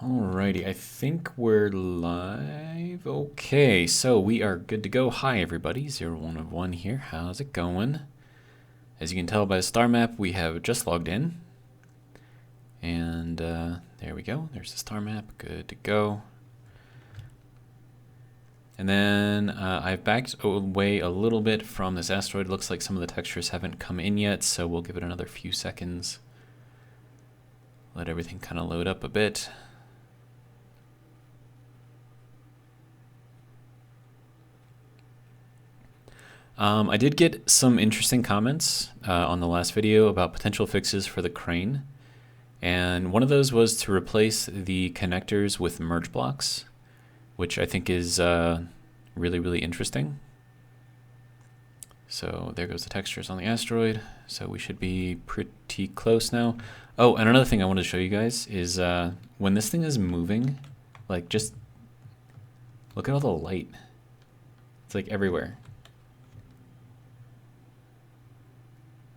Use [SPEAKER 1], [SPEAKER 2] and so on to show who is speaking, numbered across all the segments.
[SPEAKER 1] Alrighty, I think we're live. Okay, so we are good to go. Hi everybody, 01 here. How's it going? As you can tell by the star map, we have just logged in. And there we go. There's the star map. Good to go. And then I've backed away a little bit from this asteroid. Looks like some of the textures haven't come in yet, so we'll give it another few seconds. Let everything kind of load up a bit. I did get some interesting comments on the last video about potential fixes for the crane. And one of those was to replace the connectors with merge blocks, which I think is really, really interesting. So there goes the textures on the asteroid. So we should be pretty close now. Oh, and another thing I wanted to show you guys is when this thing is moving, like just look at all the light. It's like everywhere.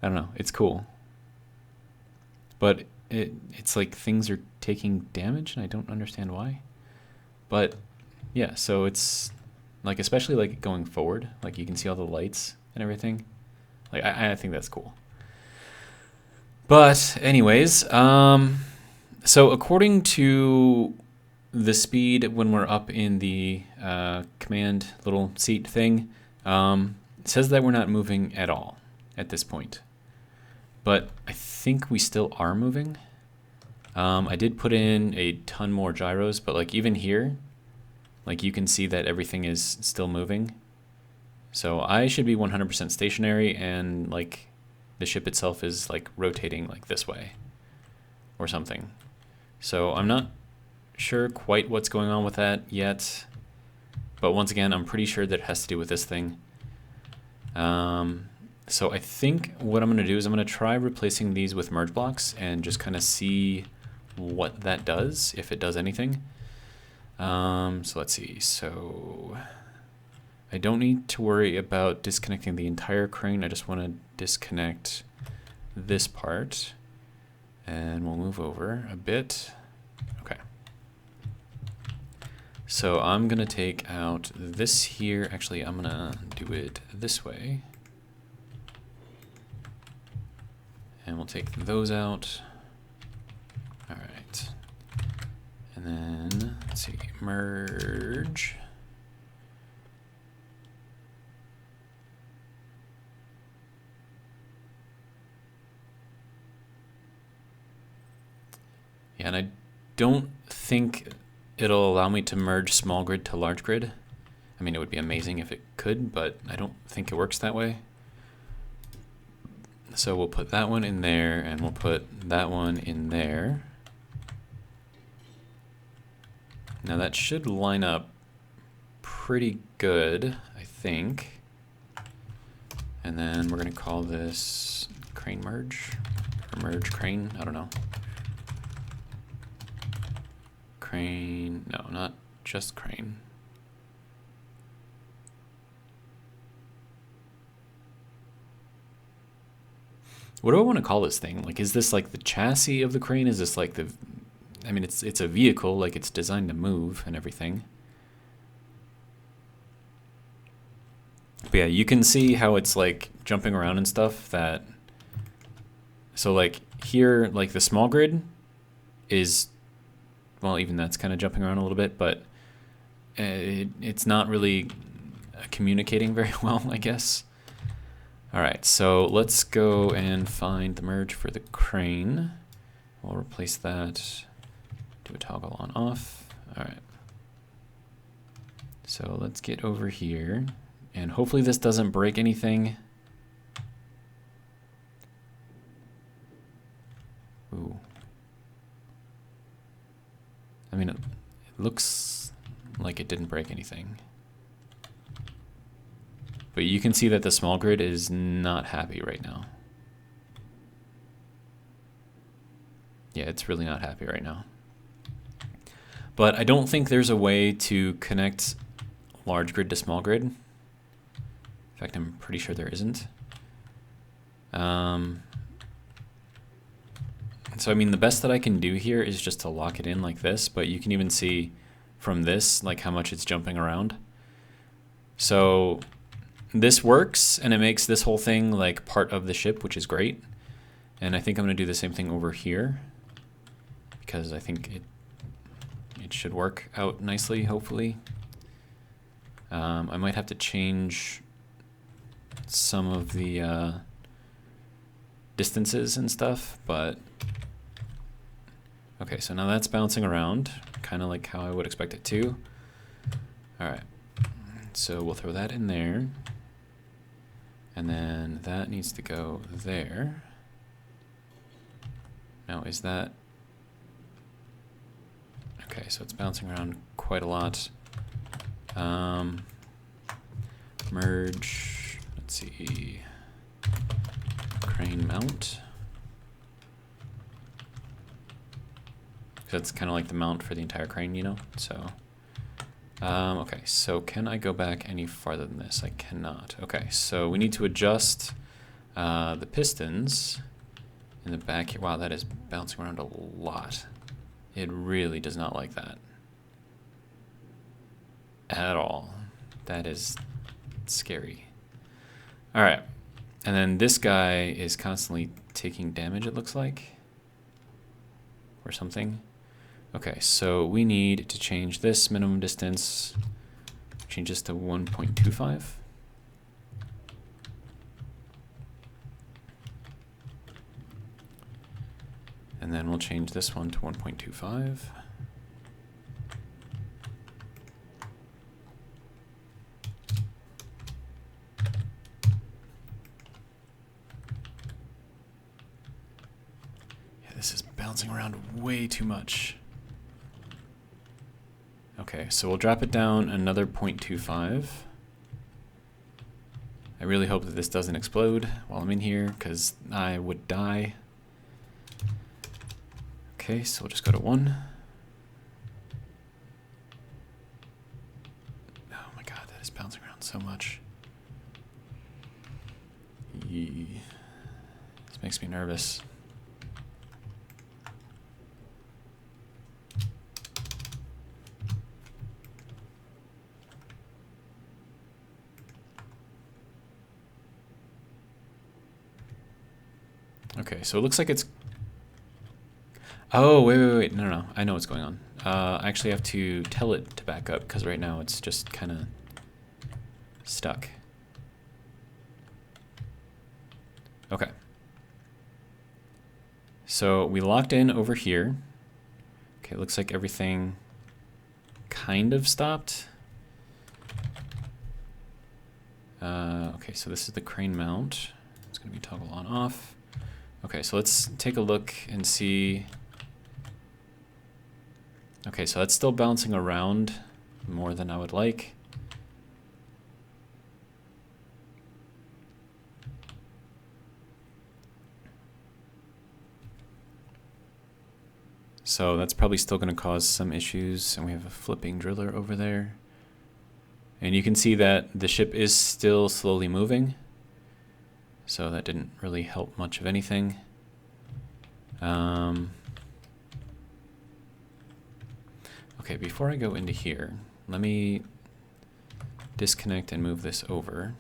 [SPEAKER 1] I don't know, it's cool. But it's like things are taking damage and I don't understand why. But yeah, so it's like, especially like going forward, like you can see all the lights and everything. Like I think that's cool. But anyways, so according to the speed when we're up in the command little seat thing, it says that we're not moving at all at this point. But I think we still are moving. I did put in a ton more gyros, but like even here, like you can see that everything is still moving. So I should be 100% stationary, and like the ship itself is like rotating like this way or something. So I'm not sure quite what's going on with that yet. But once again, I'm pretty sure that it has to do with this thing. So I think what I'm going to do is I'm going to try replacing these with merge blocks and just kind of see what that does, if it does anything. So let's see. So I don't need to worry about disconnecting the entire crane. I just want to disconnect this part, and we'll move over a bit. Okay. So I'm going to take out this here. Actually, I'm going to do it this way. And we'll take those out. All right. And then, let's see, merge. Yeah, and I don't think it'll allow me to merge small grid to large grid. I mean, it would be amazing if it could, but I don't think it works that way. So we'll put that one in there, and we'll put that one in there. Now that should line up pretty good, I think. And then we're gonna call this crane merge, or merge crane, I don't know. Crane, no, not just crane. What do I want to call this thing? Like, is this like the chassis of the crane? Is this like the, I mean, it's a vehicle, like it's designed to move and everything. But yeah, you can see how it's like jumping around and stuff that, so like here, like the small grid is, well, even that's kind of jumping around a little bit, but it's not really communicating very well, I guess. All right, so let's go and find the merge for the crane. We'll replace that, do a toggle on off. All right. So let's get over here, and hopefully this doesn't break anything. Ooh. I mean, it looks like it didn't break anything. But you can see that the small grid is not happy right now. Yeah, it's really not happy right now. But I don't think there's a way to connect large grid to small grid. In fact, I'm pretty sure there isn't. So I mean, the best that I can do here is just to lock it in like this, but you can even see from this like how much it's jumping around. So this works, and it makes this whole thing like part of the ship, which is great. And I think I'm going to do the same thing over here, because I think it should work out nicely, hopefully. I might have to change some of the distances and stuff, but okay, so now that's bouncing around, kind of like how I would expect it to. All right, so we'll throw that in there, and then that needs to go there. Now, is that... Okay, so it's bouncing around quite a lot. Merge, let's see, crane mount. That's kind of like the mount for the entire crane, you know? So, okay, so can I go back any farther than this? I cannot. Okay, so we need to adjust the pistons in the back here. Wow, that is bouncing around a lot. It really does not like that at all. That is scary. All right, and then this guy is constantly taking damage, it looks like, or something. Okay, so we need to change this minimum distance, change this to 1.25. And then we'll change this one to 1.25. Yeah, this is bouncing around way too much. Okay, so we'll drop it down another 0.25. I really hope that this doesn't explode while I'm in here, because I would die. Okay, so we'll just go to 1. Oh my god, that is bouncing around so much. This makes me nervous. Okay, so it looks like it's... Oh, wait. No. I know what's going on. I actually have to tell it to back up, because right now it's just kind of stuck. Okay. So we locked in over here. Okay, it looks like everything kind of stopped. Okay, so this is the crane mount. It's going to be toggle on off. Okay, so let's take a look and see. Okay, so that's still bouncing around more than I would like. So that's probably still going to cause some issues, and we have a flipping driller over there. And you can see that the ship is still slowly moving, so that didn't really help much of anything. Okay, before I go into here, let me disconnect and move this over.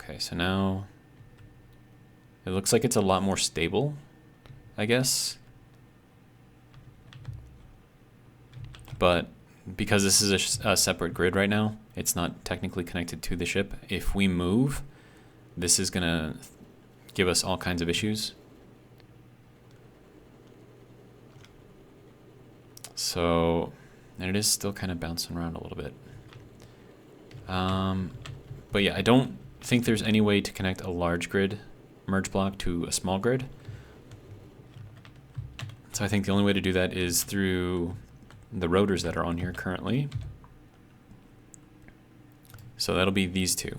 [SPEAKER 1] Okay, so now it looks like it's a lot more stable, I guess. But because this is a separate grid right now, it's not technically connected to the ship. If we move, this is gonna give us all kinds of issues. So, and it is still kind of bouncing around a little bit. But yeah, I don't think there's any way to connect a large grid merge block to a small grid. So I think the only way to do that is through the rotors that are on here currently. So that'll be these two.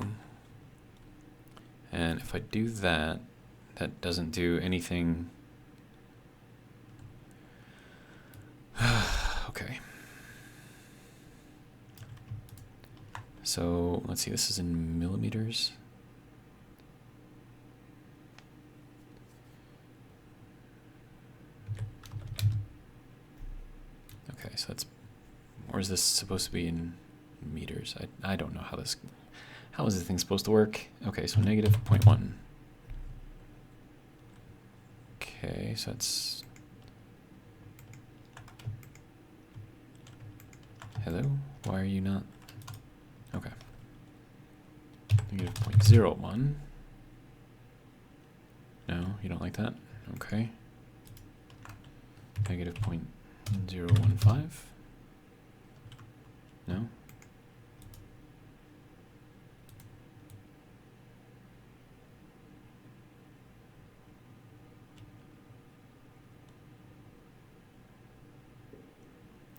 [SPEAKER 1] And if I do that, that doesn't do anything. Okay. So let's see, this is in millimeters. Okay, so that's, or is this supposed to be in meters? I don't know how this, how is this thing supposed to work? Okay, so negative 0.1. Okay, so that's, hello, why are you not, okay. Negative 0.01. No, you don't like that? Okay. Negative 0.015. No?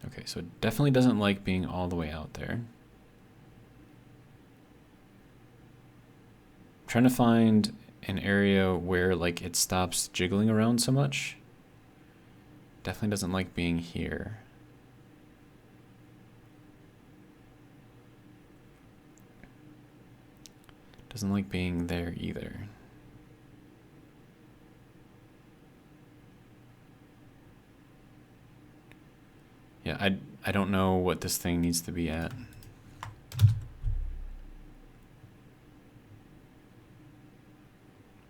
[SPEAKER 1] Okay, so it definitely doesn't like being all the way out there. I'm trying to find an area where like it stops jiggling around so much. Definitely doesn't like being here. Doesn't like being there either. Yeah, I don't know what this thing needs to be at.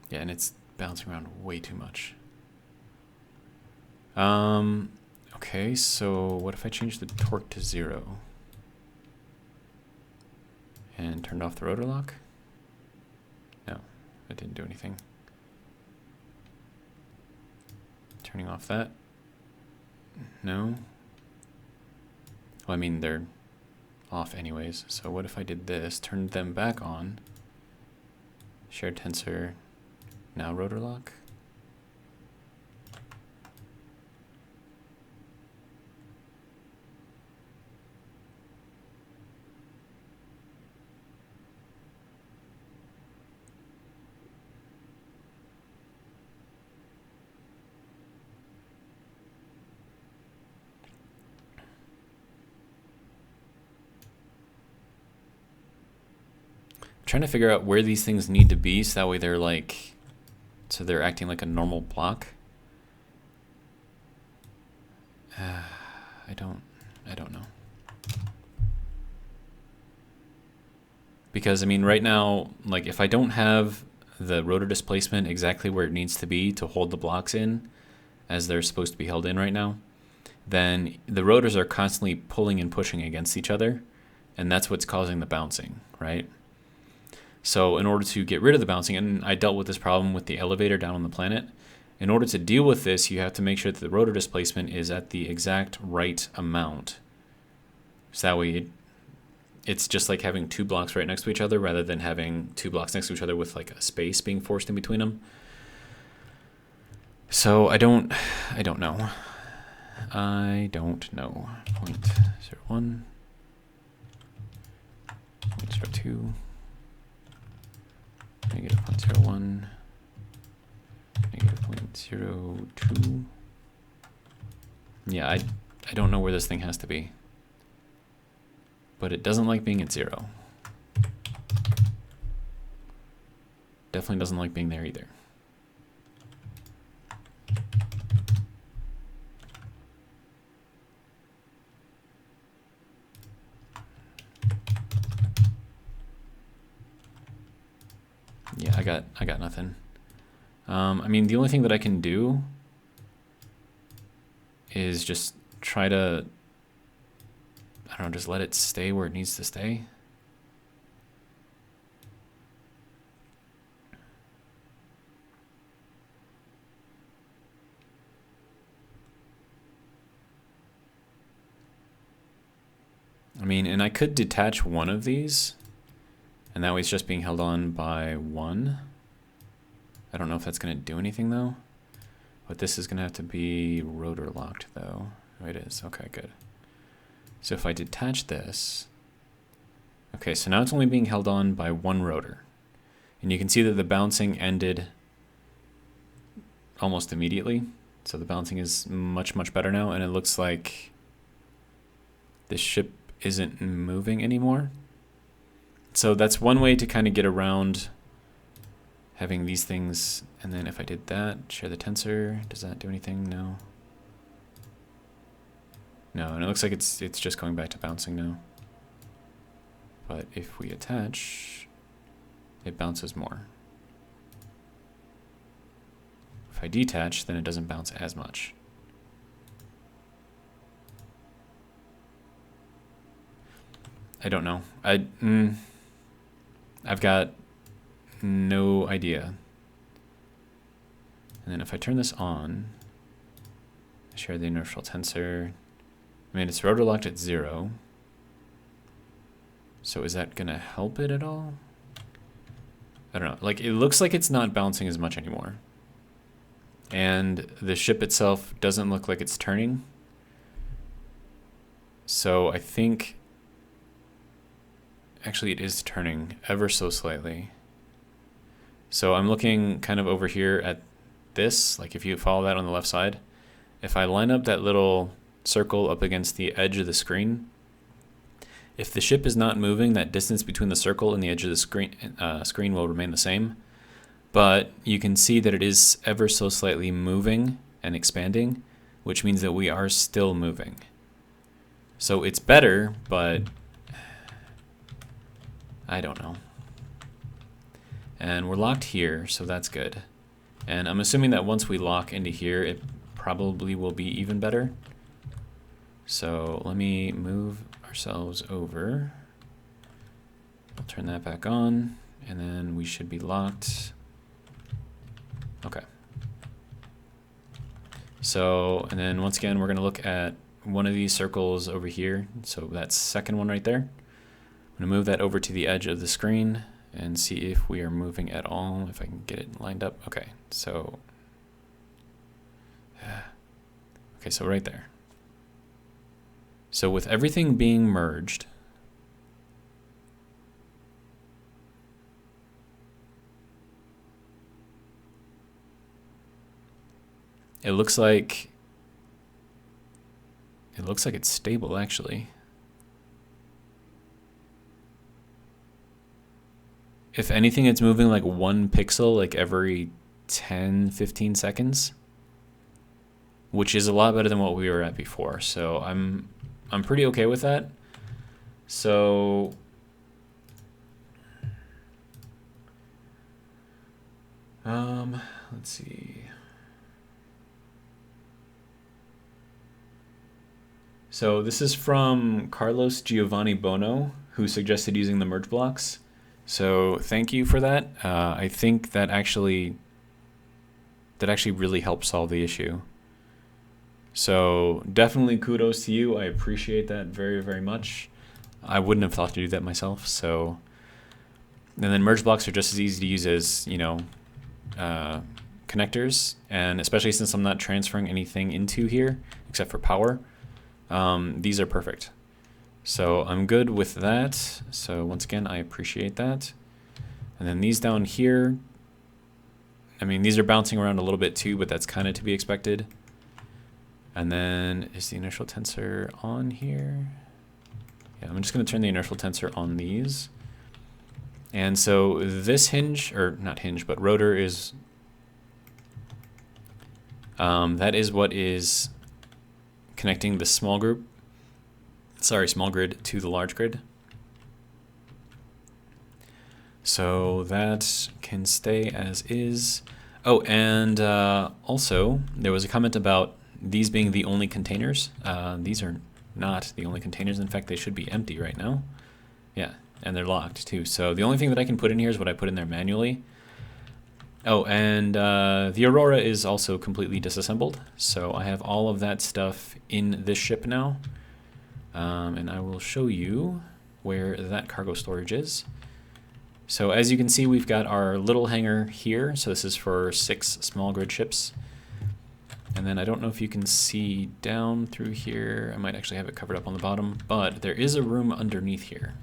[SPEAKER 1] Yeah, and it's bouncing around way too much. Okay, so what if I change the torque to 0? And turned off the rotor lock? No, that didn't do anything. Turning off that? No. Well, I mean, they're off anyways. So what if I did this, turned them back on, shared tensor, now rotor lock? Trying to figure out where these things need to be so that way they're like, so they're acting like a normal block. I don't know. Because I mean right now, like if I don't have the rotor displacement exactly where it needs to be to hold the blocks in as they're supposed to be held in right now, then the rotors are constantly pulling and pushing against each other, and that's what's causing the bouncing, right? So in order to get rid of the bouncing, and I dealt with this problem with the elevator down on the planet, in order to deal with this, you have to make sure that the rotor displacement is at the exact right amount. So that way it's just like having two blocks right next to each other rather than having two blocks next to each other with like a space being forced in between them. So I don't know. I don't know. 0.01, 0.02, negative 0.01, negative 0.02. Yeah, I don't know where this thing has to be. But it doesn't like being at 0. Definitely doesn't like being there either. Yeah, I got nothing. I mean, the only thing that I can do is just try to, I don't know, just let it stay where it needs to stay. I mean, and I could detach one of these, and that way it's just being held on by one. I don't know if that's going to do anything though. But this is going to have to be rotor locked though. Oh, it is. Okay, good. So if I detach this, okay, so now it's only being held on by one rotor. And you can see that the bouncing ended almost immediately. So the bouncing is much, much better now, and it looks like this ship isn't moving anymore. So that's one way to kind of get around having these things. And then if I did that, share the tensor, does that do anything? No. No, and it looks like it's just going back to bouncing now. But if we attach, it bounces more. If I detach, then it doesn't bounce as much. I don't know. I've got no idea. And then if I turn this on, I share the inertial tensor. I mean, it's rotor locked at 0. So is that gonna help it at all? I don't know. Like, it looks like it's not bouncing as much anymore. And the ship itself doesn't look like it's turning. So I think actually it is turning ever so slightly. So I'm looking kind of over here at this, like if you follow that on the left side, if I line up that little circle up against the edge of the screen, if the ship is not moving, that distance between the circle and the edge of the screen will remain the same. But you can see that it is ever so slightly moving and expanding, which means that we are still moving. So it's better, but I don't know. And we're locked here, so that's good. And I'm assuming that once we lock into here, it probably will be even better. So let me move ourselves over. I'll turn that back on, and then we should be locked. Okay. So, and then once again, we're going to look at one of these circles over here. So that second one right there. I'm going to move that over to the edge of the screen and see if we are moving at all, if I can get it lined up. Okay, so, okay, so right there. So with everything being merged, it looks like it's stable actually. If anything, it's moving like 1 pixel like every 10-15 seconds, which is a lot better than what we were at before. So I'm pretty okay with that. So let's see. So this is from Carlos Giovanni Bono, who suggested using the merge blocks. So thank you for that. I think that actually really helped solve the issue. So definitely kudos to you. I appreciate that very, very much. I wouldn't have thought to do that myself. So, and then merge blocks are just as easy to use as, you know, connectors. And especially since I'm not transferring anything into here except for power, these are perfect. So I'm good with that. So once again, I appreciate that. And then these down here, I mean, these are bouncing around a little bit too, but that's kind of to be expected. And then is the inertial tensor on here? Yeah, I'm just going to turn the inertial tensor on these. And so this hinge, or not hinge, but rotor is, that is what is connecting the small grid to the large grid. So that can stay as is. Oh, and also there was a comment about these being the only containers. These are not the only containers. In fact, they should be empty right now. Yeah, and they're locked too. So the only thing that I can put in here is what I put in there manually. Oh, and the Aurora is also completely disassembled. So I have all of that stuff in this ship now. And I will show you where that cargo storage is. So as you can see, we've got our little hangar here. So this is for 6 small grid ships. And then I don't know if you can see down through here. I might actually have it covered up on the bottom, but there is a room underneath here.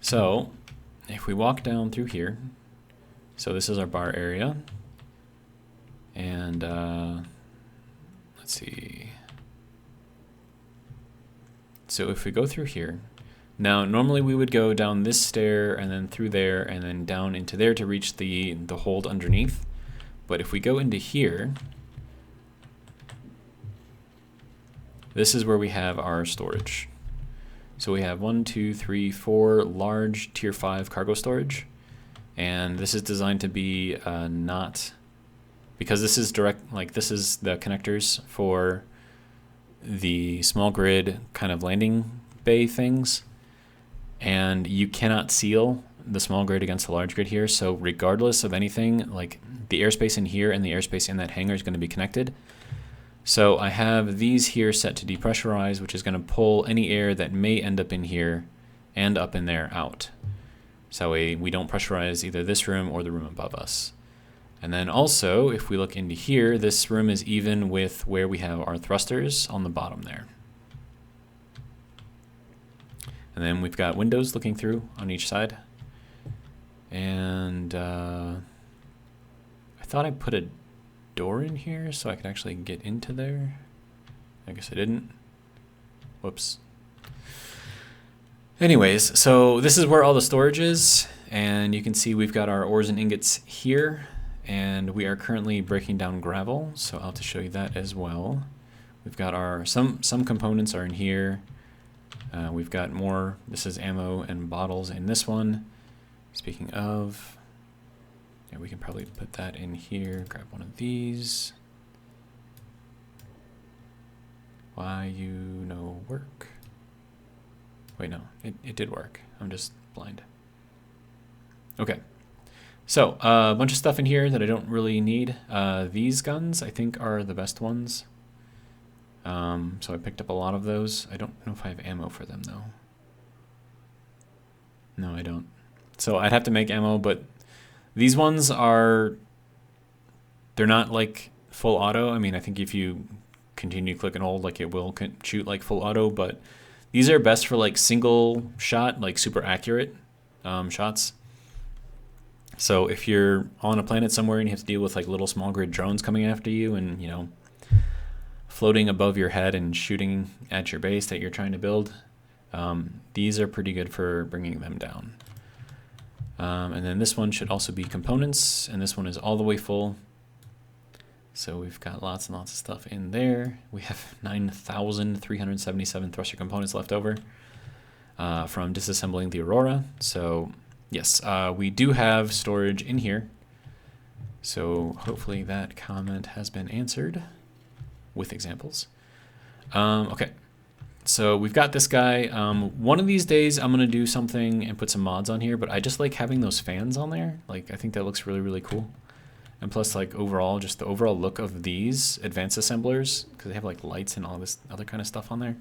[SPEAKER 1] So if we walk down through here, so this is our bar area. And let's see. So if we go through here, now normally we would go down this stair and then through there and then down into there to reach the hold underneath. But if we go into here, this is where we have our storage. So we have 1, 2, 3, 4 large tier 5 cargo storage. And this is designed to be not, because this is direct, like this is the connectors for the small grid kind of landing bay things. And you cannot seal the small grid against the large grid here. So regardless of anything, like the airspace in here and the airspace in that hangar is going to be connected. So I have these here set to depressurize, which is going to pull any air that may end up in here and up in there out. So we don't pressurize either this room or the room above us. And then also, if we look into here, this room is even with where we have our thrusters on the bottom there. And then we've got windows looking through on each side. And I thought I put a door in here so I could actually get into there. I guess I didn't. Whoops. Anyways, so this is where all the storage is, and you can see we've got our ores and ingots here, and we are currently breaking down gravel, so I'll have to show you that as well. We've got our some components are in here. We've got more. This is ammo and bottles in this one. Speaking of, yeah, we can probably put that in here. Grab one of these. Why you no work? Wait, no, it did work. I'm just blind. Okay, so a bunch of stuff in here that I don't really need. These guns I think are the best ones. So I picked up a lot of those. I don't know if I have ammo for them though. No, I don't. So I'd have to make ammo, but these ones are, they're not like full auto. I mean, I think if you continue to click and hold, like it will shoot like full auto, but these are best for like single shot, like super accurate shots. So if you're on a planet somewhere and you have to deal with like little small grid drones coming after you and, you know, floating above your head and shooting at your base that you're trying to build, these are pretty good for bringing them down. And then this one should also be components, and this one is all the way full. So we've got lots and lots of stuff in there. We have 9,377 thruster components left over from disassembling the Aurora. So yes, we do have storage in here. So hopefully that comment has been answered with examples. Okay, so we've got this guy. One of these days I'm gonna do something and put some mods on here, but I just like having those fans on there. Like I think that looks really, really cool. And plus, like overall, just the overall look of these advanced assemblers, because they have like lights and all this other kind of stuff on there.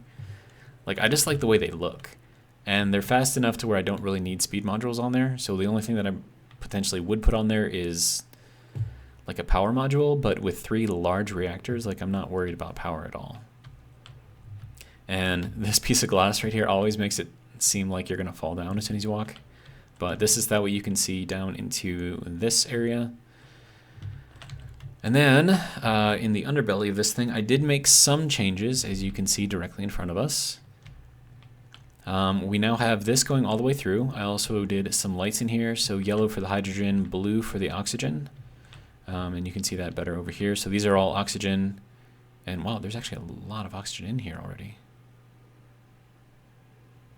[SPEAKER 1] Like I just like the way they look, and they're fast enough to where I don't really need speed modules on there. So the only thing that I potentially would put on there is like a power module, but with 3 large reactors, like I'm not worried about power at all. And this piece of glass right here always makes it seem like you're gonna fall down as soon as you walk. But this is that way you can see down into this area. And then in the underbelly of this thing, I did make some changes, as you can see directly in front of us. We now have this going all the way through. I also did some lights in here, so yellow for the hydrogen, blue for the oxygen. And you can see that better over here. So these are all oxygen. And wow, there's actually a lot of oxygen in here already.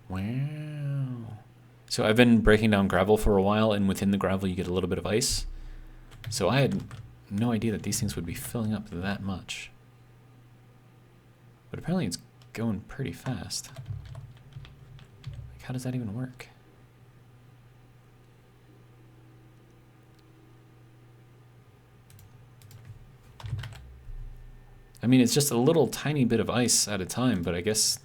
[SPEAKER 1] Wow. So I've been breaking down gravel for a while, and within the gravel you get a little bit of ice. So I had no idea that these things would be filling up that much. But apparently it's going pretty fast. Like, how does that even work? I mean, it's just a little tiny bit of ice at a time, but I guess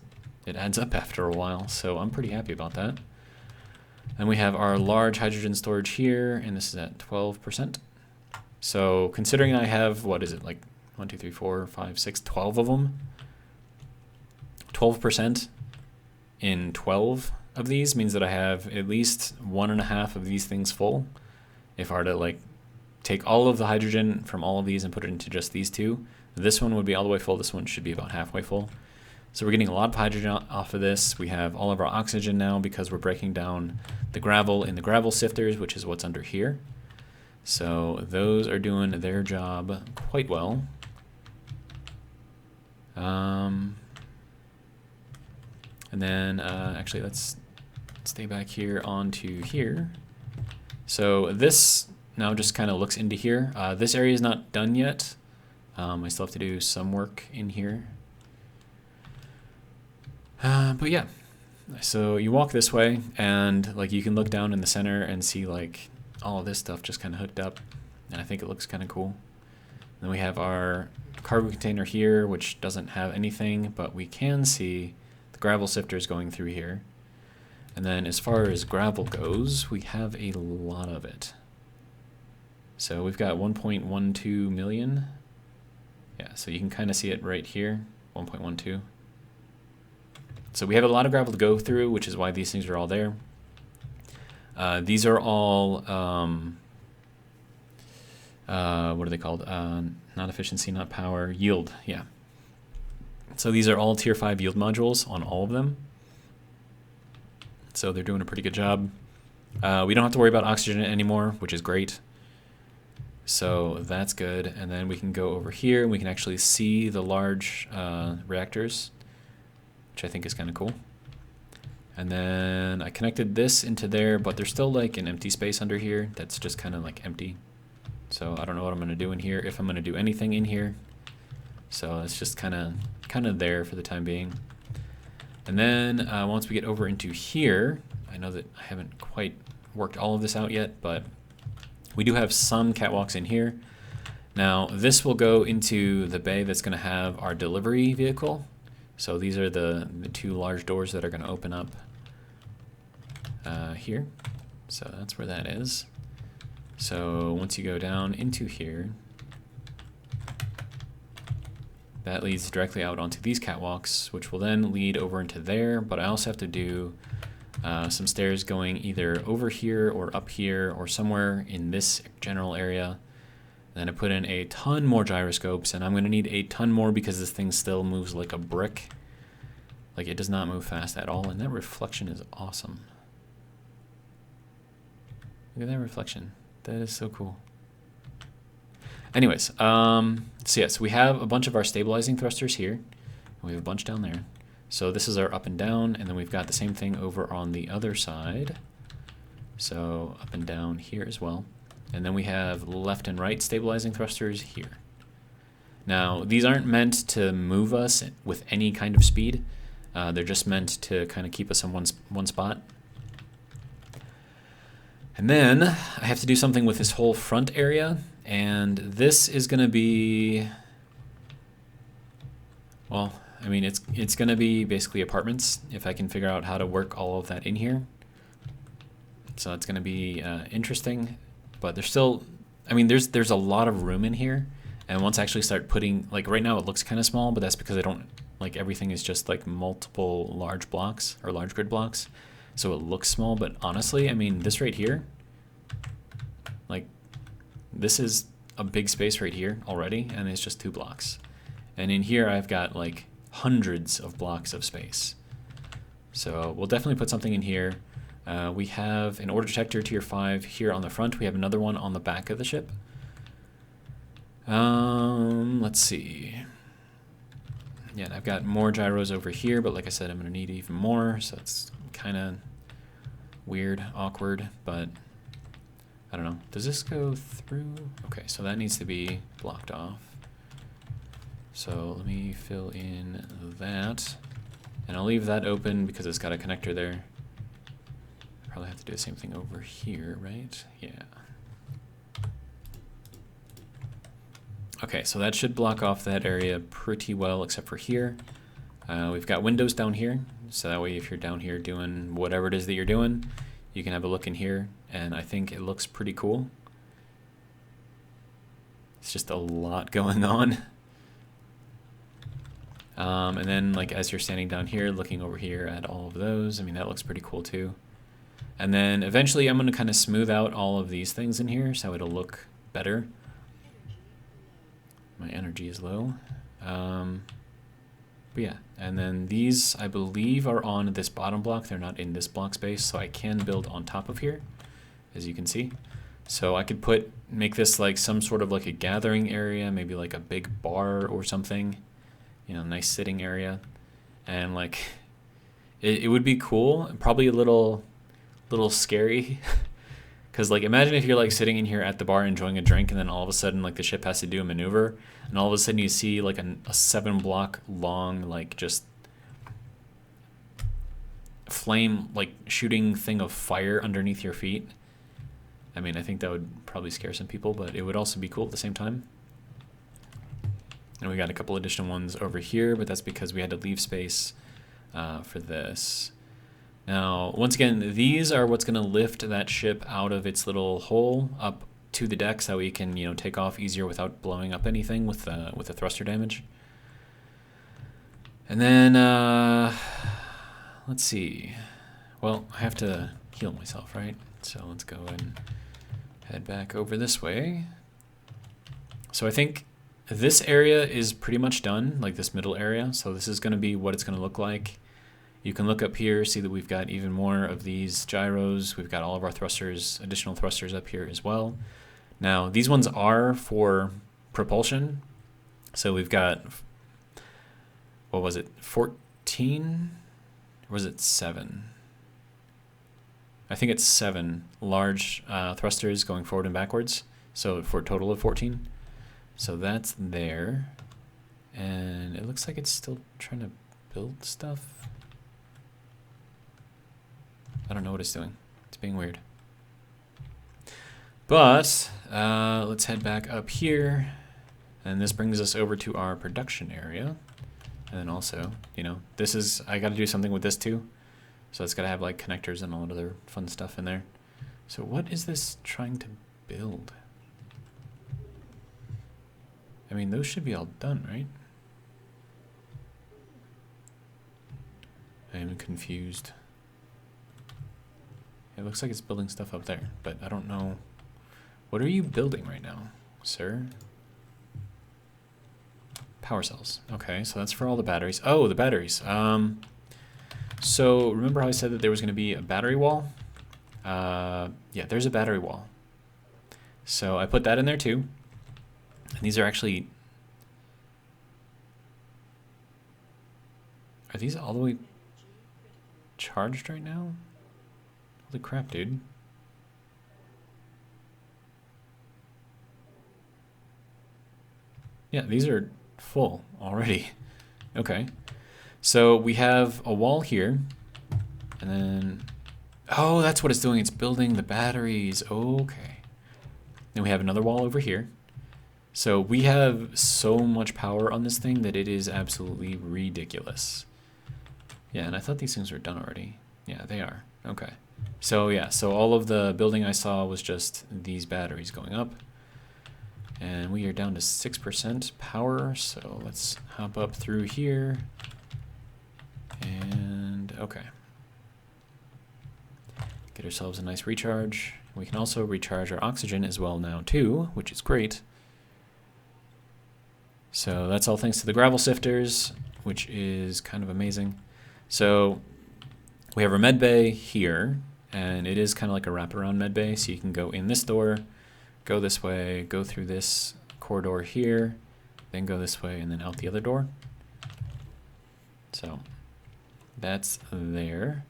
[SPEAKER 1] it adds up after a while, so I'm pretty happy about that. And we have our large hydrogen storage here, and this is at 12%. So considering I have, what is it, like 1, 2, 3, 4, 5, 6, 12 of them? 12% in 12 of these means that I have at least 1.5 of these things full. If I were to like take all of the hydrogen from all of these and put it into just these two, this one would be all the way full. This one should be about halfway full. So we're getting a lot of hydrogen off of this. We have all of our oxygen now because we're breaking down the gravel in the gravel sifters, which is what's under here. So those are doing their job quite well. And then actually let's stay back here onto here. So this now just kind of looks into here. This area is not done yet. I still have to do some work in here. But yeah, so you walk this way and like you can look down in the center and see like all of this stuff just kind of hooked up, and I think it looks kind of cool. Then we have our cargo container here, which doesn't have anything, but we can see the gravel sifters going through here. And then as far as gravel goes, we have a lot of it. So we've got 1.12 million. Yeah, so you can kind of see it right here, 1.12. So we have a lot of gravel to go through, which is why these things are all there. These are all, what are they called? Not efficiency, not power, yield, yeah. So these are all tier 5 yield modules on all of them. So they're doing a pretty good job. We don't have to worry about oxygen anymore, which is great. So that's good. And then we can go over here and we can actually see the large reactors, which I think is kind of cool. And then I connected this into there, but there's still like an empty space under here that's just kind of like empty. So I don't know what I'm going to do in here, if I'm going to do anything in here. So it's just kind of there for the time being. And then once we get over into here, I know that I haven't quite worked all of this out yet, but we do have some catwalks in here. Now this will go into the bay that's going to have our delivery vehicle. So these are the two large doors that are going to open up here. So that's where that is. So once you go down into here, that leads directly out onto these catwalks, which will then lead over into there. But I also have to do some stairs going either over here or up here or somewhere in this general area. Then I put in a ton more gyroscopes, and I'm going to need a ton more because this thing still moves like a brick. Like, it does not move fast at all, and that reflection is awesome. Look at that reflection. That is so cool. Anyways, so yeah, so we have a bunch of our stabilizing thrusters here, and we have a bunch down there. So this is our up and down, and then we've got the same thing over on the other side. So up and down here as well. And then we have left and right stabilizing thrusters here. Now, these aren't meant to move us with any kind of speed. They're just meant to kind of keep us in one spot. And then I have to do something with this whole front area. And this is going to be, well, I mean, it's going to be basically apartments if I can figure out how to work all of that in here. So it's going to be interesting. But there's still, I mean, there's a lot of room in here. And once I actually start putting, like right now it looks kind of small, but that's because I don't, like everything is just like multiple large blocks or large grid blocks. So it looks small, but honestly, I mean, this right here, like this is a big space right here already, and it's just 2 blocks. And in here I've got like hundreds of blocks of space. So we'll definitely put something in here. We have an order detector tier 5 here on the front. We have another one on the back of the ship. Let's see. Yeah, and I've got more gyros over here, but like I said, I'm going to need even more, so it's kind of weird, awkward, but I don't know. Does this go through? Okay, so that needs to be blocked off. So let me fill in that, and I'll leave that open because it's got a connector there. Probably have to do the same thing over here, right? Yeah. Okay, so that should block off that area pretty well, except for here. We've got windows down here, so that way if you're down here doing whatever it is that you're doing, you can have a look in here, and I think it looks pretty cool. It's just a lot going on. And then like as you're standing down here, looking over here at all of those, I mean, that looks pretty cool too. And then eventually I'm going to kind of smooth out all of these things in here so it'll look better. My energy is low. But yeah, and then these I believe are on this bottom block. They're not in this block space, so I can build on top of here, as you can see. So I could make this like some sort of like a gathering area, maybe like a big bar or something, you know, nice sitting area. And like, It would be cool, probably a little scary. Because, like, imagine if you're, like, sitting in here at the bar enjoying a drink, and then all of a sudden, like, the ship has to do a maneuver, and all of a sudden you see, like, a 7-block long, like, just flame, like, shooting thing of fire underneath your feet. I mean, I think that would probably scare some people, but it would also be cool at the same time. And we got a couple additional ones over here, but that's because we had to leave space for this. Now, once again, these are what's going to lift that ship out of its little hole up to the deck so we can, you know, take off easier without blowing up anything with the thruster damage. And then, let's see. Well, I have to heal myself, right? So let's go and head back over this way. So I think this area is pretty much done, like this middle area. So this is going to be what it's going to look like. You can look up here, see that we've got even more of these gyros. We've got all of our thrusters, additional thrusters up here as well. Now, these ones are for propulsion. So we've got, what was it, 14? Or was it 7? I think it's 7 large thrusters going forward and backwards. So for a total of 14. So that's there. And it looks like it's still trying to build stuff. I don't know what it's doing. It's being weird. But let's head back up here. And this brings us over to our production area. And then also, you know, this is, I got to do something with this too. So it's got to have like connectors and all that other fun stuff in there. So what is this trying to build? I mean, those should be all done, right? I am confused. It looks like it's building stuff up there, but I don't know. What are you building right now, sir? Power cells. Okay, so that's for all the batteries. Oh, the batteries. So remember how I said that there was going to be a battery wall? Yeah, there's a battery wall. So I put that in there too. And these are actually... Are these all the way charged right now? Holy crap, dude. Yeah, these are full already. Okay. So we have a wall here. And then... Oh, that's what it's doing. It's building the batteries. Okay. Then we have another wall over here. So we have so much power on this thing that it is absolutely ridiculous. Yeah, and I thought these things were done already. Yeah, they are. Okay. So yeah, so all of the building I saw was just these batteries going up. And we are down to 6% power, so let's hop up through here. And okay. Get ourselves a nice recharge. We can also recharge our oxygen as well now too, which is great. So that's all thanks to the gravel sifters, which is kind of amazing. So we have our med bay here, and it is kind of like a wraparound med bay, so you can go in this door, go this way, go through this corridor here, then go this way, and then out the other door. So that's there.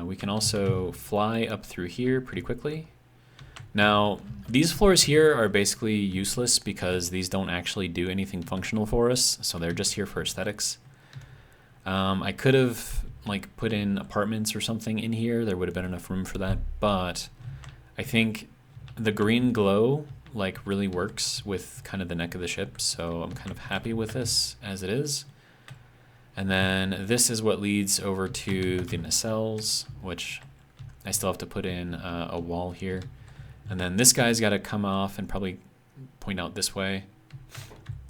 [SPEAKER 1] We can also fly up through here pretty quickly. Now, these floors here are basically useless because these don't actually do anything functional for us, so they're just here for aesthetics. I could have like put in apartments or something in here. There would have been enough room for that, but I think the green glow like really works with kind of the neck of the ship, so I'm kind of happy with this as it is. And then this is what leads over to the nacelles, which I still have to put in a wall here. And then this guy's got to come off and probably point out this way.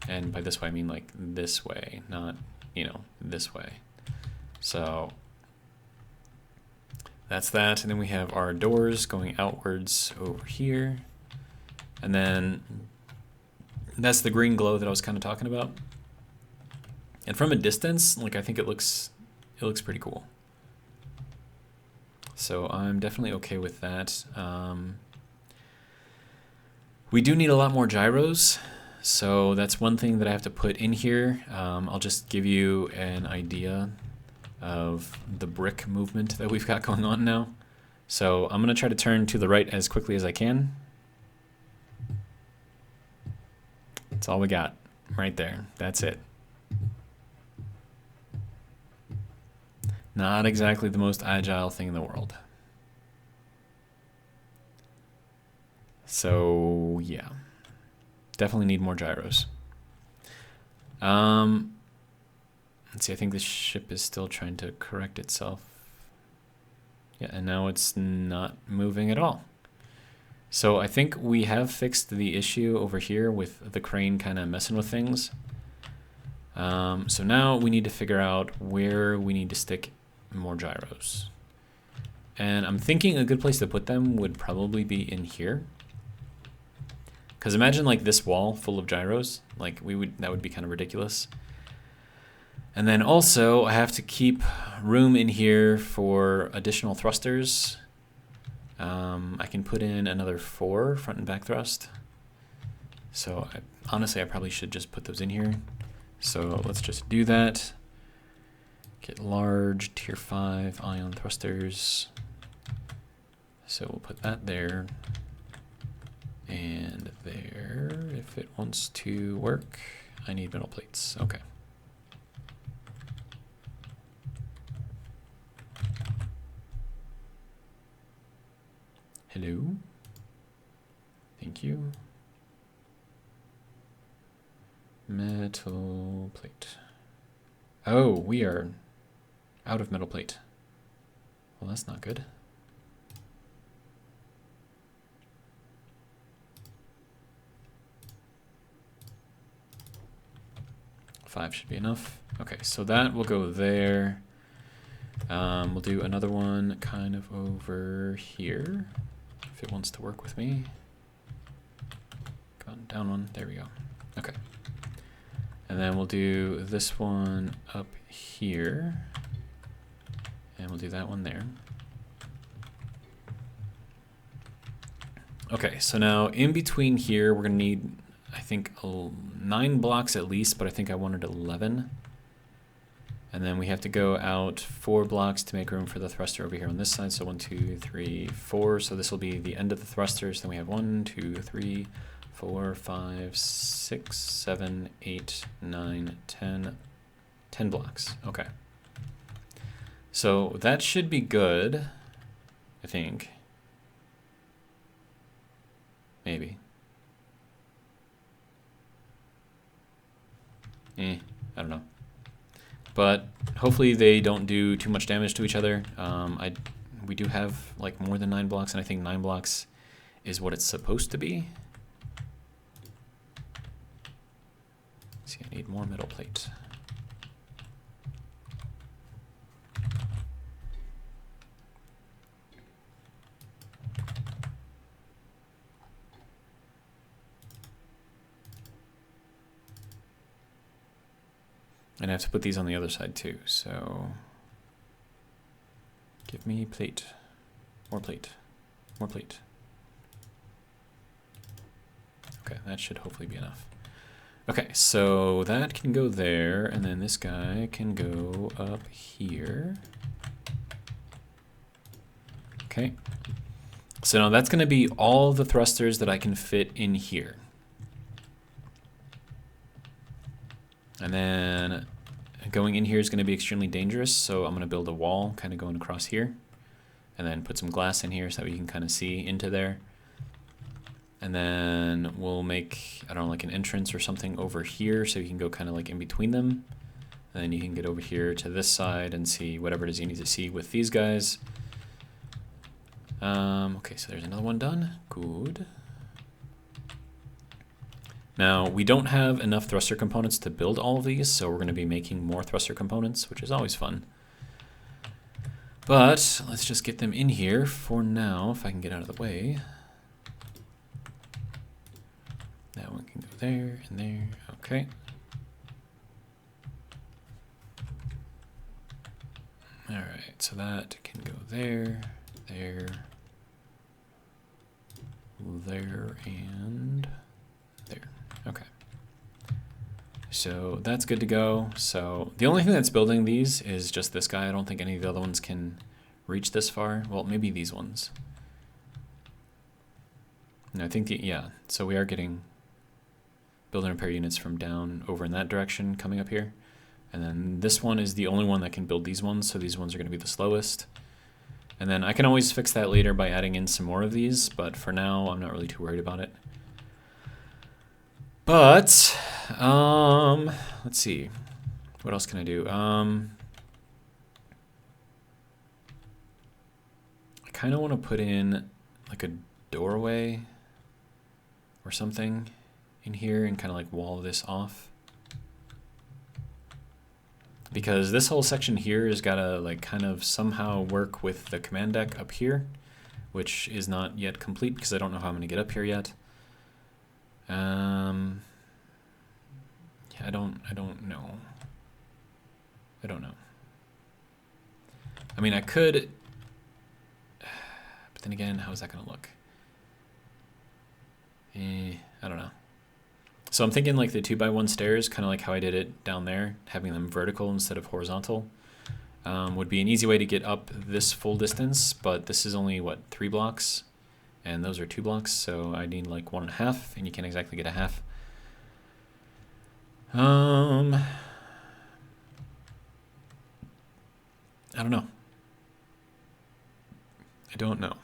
[SPEAKER 1] And by this way, I mean like this way, not, you know, this way. So that's that. And then we have our doors going outwards over here. And then that's the green glow that I was kind of talking about. And from a distance, like I think it looks pretty cool. So I'm definitely okay with that. We do need a lot more gyros, so that's one thing that I have to put in here. I'll just give you an idea. of the brick movement that we've got going on now. So I'm going to try to turn to the right as quickly as I can. That's all we got right there. That's it. Not exactly the most agile thing in the world. So yeah, definitely need more gyros. Let's see, I think the ship is still trying to correct itself. Yeah, and now it's not moving at all. So I think we have fixed the issue over here with the crane kind of messing with things. So now we need to figure out where we need to stick more gyros. And I'm thinking a good place to put them would probably be in here. Because imagine like this wall full of gyros, like that would be kind of ridiculous. And then also I have to keep room in here for additional thrusters. I can put in another 4 front and back thrust. So honestly, I probably should just put those in here. So let's just do that. Get large tier 5 ion thrusters. So we'll put that there and there. If it wants to work, I need metal plates. Okay. Hello. Thank you. Metal plate. Oh, we are out of metal plate. Well, that's not good. Five should be enough. Okay, so that will go there. We'll do another one kind of over here, if it wants to work with me. Come on, down one. There we go. Okay. And then we'll do this one up here. And we'll do that one there. Okay, so now in between here, we're going to need, I think, 9 blocks at least, but I think I wanted 11. And then we have to go out 4 blocks to make room for the thruster over here on this side. So 1, 2, 3, 4. So this will be the end of the thrusters. Then we have 1, 2, 3, 4, 5, 6, 7, 8, 9, 10. 10 blocks. Okay. So that should be good, I think. Maybe. I don't know. But hopefully they don't do too much damage to each other. We do have like more than 9 blocks, and I think 9 blocks is what it's supposed to be. See, I need more metal plate. And I have to put these on the other side too, so give me plate, more plate, more plate. Okay, that should hopefully be enough. Okay, so that can go there, and then this guy can go up here. Okay, so now that's gonna be all the thrusters that I can fit in here. And then going in here is going to be extremely dangerous, so I'm going to build a wall kind of going across here. And then put some glass in here so that we can kind of see into there. And then we'll make, I don't know, like an entrance or something over here so you can go kind of like in between them. And then you can get over here to this side and see whatever it is you need to see with these guys. Okay, so there's another one done. Good. Now, we don't have enough thruster components to build all of these, so we're going to be making more thruster components, which is always fun. But let's just get them in here for now, if I can get out of the way. That one can go there and there. Okay. All right, so that can go there, there, there, and there. Okay. So that's good to go. So the only thing that's building these is just this guy. I don't think any of the other ones can reach this far. Well, maybe these ones. No, I think, yeah. So we are getting build and repair units from down over in that direction coming up here. And then this one is the only one that can build these ones. So these ones are going to be the slowest. And then I can always fix that later by adding in some more of these. But for now, I'm not really too worried about it. But, let's see. What else can I do? I kind of want to put in like a doorway or something in here and kind of like wall this off. Because this whole section here has got to like kind of somehow work with the command deck up here, which is not yet complete because I don't know how I'm going to get up here yet. Yeah, I don't know. I don't know. I mean, I could, but then again, how is that going to look? I don't know. So I'm thinking like the 2x1 stairs, kind of like how I did it down there, having them vertical instead of horizontal, would be an easy way to get up this full distance, but this is only, what, 3 blocks? And those are 2 blocks, so I need like 1.5, and you can't exactly get a half. I don't know. I don't know.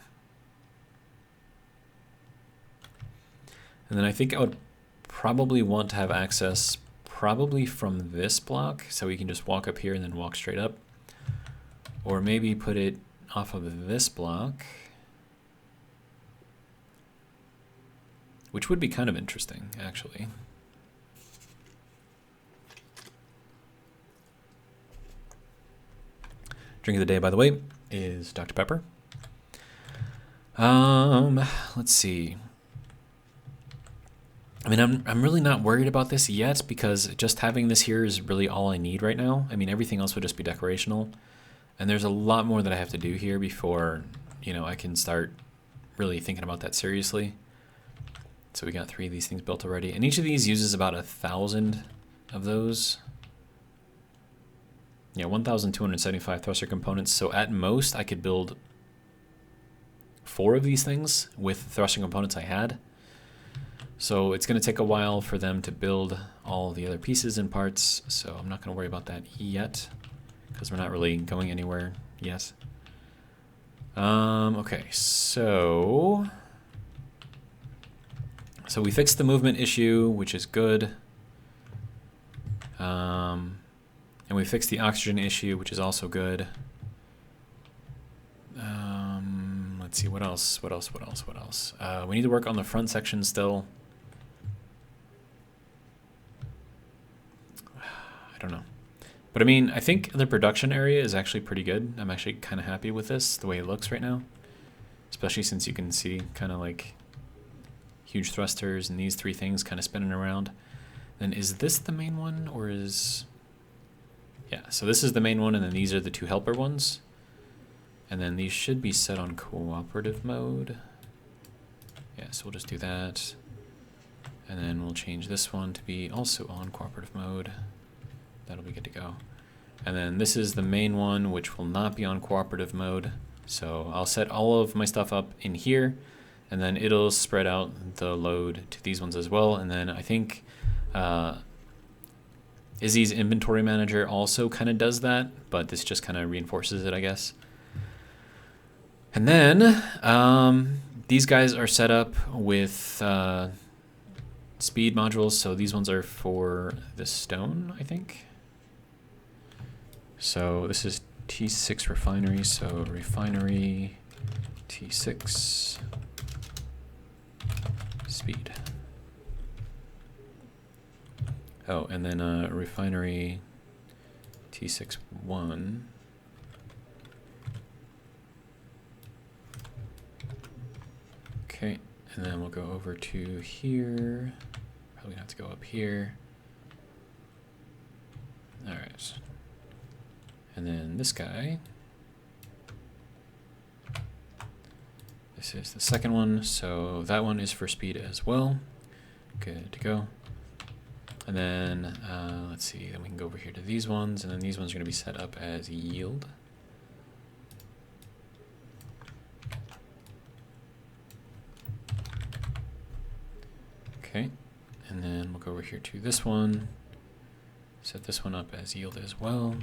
[SPEAKER 1] And then I think I would probably want to have access probably from this block, so we can just walk up here and then walk straight up. Or maybe put it off of this block, which would be kind of interesting, actually. Drink of the day, by the way, is Dr. Pepper. Let's see. I mean, I'm really not worried about this yet because just having this here is really all I need right now. I mean, everything else would just be decorational. And there's a lot more that I have to do here before, you know, I can start really thinking about that seriously. So we got 3 of these things built already. And each of these uses about 1,000 of those. Yeah, 1,275 thruster components. So at most, I could build 4 of these things with the thruster components I had. So it's going to take a while for them to build all the other pieces and parts. So I'm not going to worry about that yet because we're not really going anywhere yet. Okay, so we fixed the movement issue, which is good. And we fixed the oxygen issue, which is also good. Let's see, what else? We need to work on the front section still. I don't know. But I mean, I think the production area is actually pretty good. I'm actually kind of happy with this, the way it looks right now. Especially since you can see kind of like huge thrusters and these 3 things kind of spinning around. Then is this the main one or is... Yeah, so this is the main one and then these are the 2 helper ones. And then these should be set on cooperative mode. Yeah, so we'll just do that. And then we'll change this one to be also on cooperative mode. That'll be good to go. And then this is the main one, which will not be on cooperative mode. So I'll set all of my stuff up in here, and then it'll spread out the load to these ones as well. And then I think Izzy's inventory manager also kind of does that, but this just kind of reinforces it, I guess. And then these guys are set up with speed modules. So these ones are for the stone, I think. So this is T6 refinery. So refinery T6 speed. Oh, and then refinery T6-1. Okay, and then we'll go over to here. Probably have to go up here. All right. And then this guy. This is the second one, so that one is for speed as well. Good to go. And then, let's see, then we can go over here to these ones, and then these ones are going to be set up as yield. Okay, and then we'll go over here to this one, set this one up as yield as well.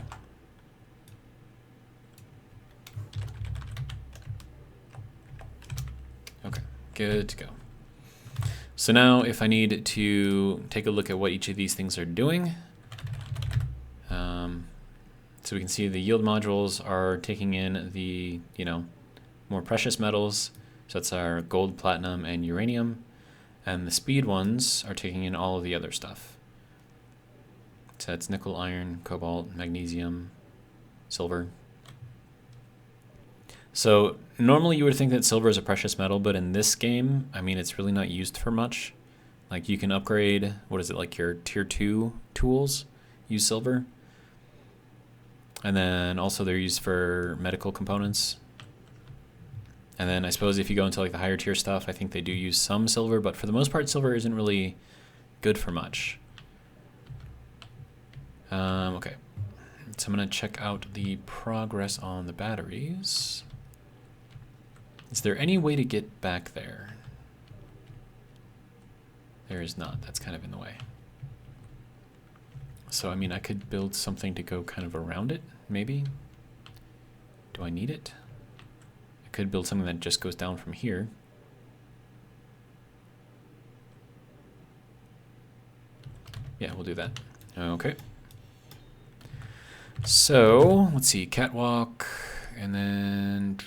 [SPEAKER 1] Okay, good to go. So now if I need to take a look at what each of these things are doing, so we can see the yield modules are taking in the, more precious metals. So that's our gold, platinum, and uranium. And the speed ones are taking in all of the other stuff. So that's nickel, iron, cobalt, magnesium, silver. So normally you would think that silver is a precious metal, but in this game, I mean, it's really not used for much. Like you can upgrade, what is it, like your tier 2 tools use silver. And then also they're used for medical components. And then I suppose if you go into like the higher tier stuff, I think they do use some silver, but for the most part, silver isn't really good for much. Okay, so I'm gonna check out the progress on the batteries. Is there any way to get back there? There is not, that's kind of in the way. So, I mean, I could build something to go kind of around it, maybe. Do I need it? I could build something that just goes down from here. Yeah, we'll do that. Okay. So, let's see, catwalk, and then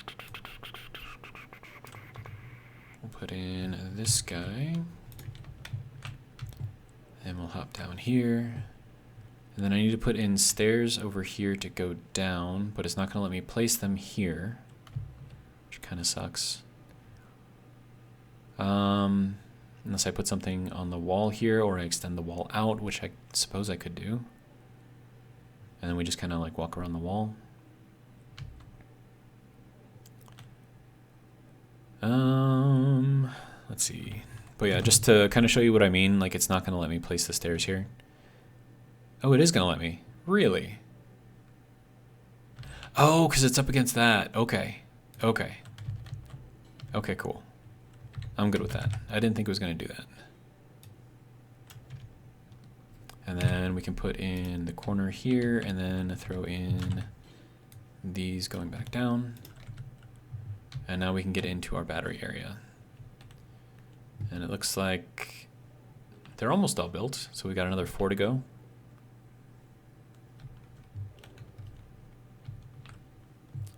[SPEAKER 1] we'll put in this guy. And we'll hop down here. And then I need to put in stairs over here to go down, but it's not going to let me place them here, which kind of sucks. Unless I put something on the wall here, or I extend the wall out, which I suppose I could do. And then we just kind of like walk around the wall. Let's see. But yeah, just to kind of show you what I mean, like it's not going to let me place the stairs here. Oh, it is going to let me. Really? Oh, because it's up against that. Okay. Okay. Okay, cool. I'm good with that. I didn't think it was going to do that. And then we can put in the corner here and then throw in these going back down. And now we can get into our battery area. And it looks like they're almost all built, so we got another 4 to go.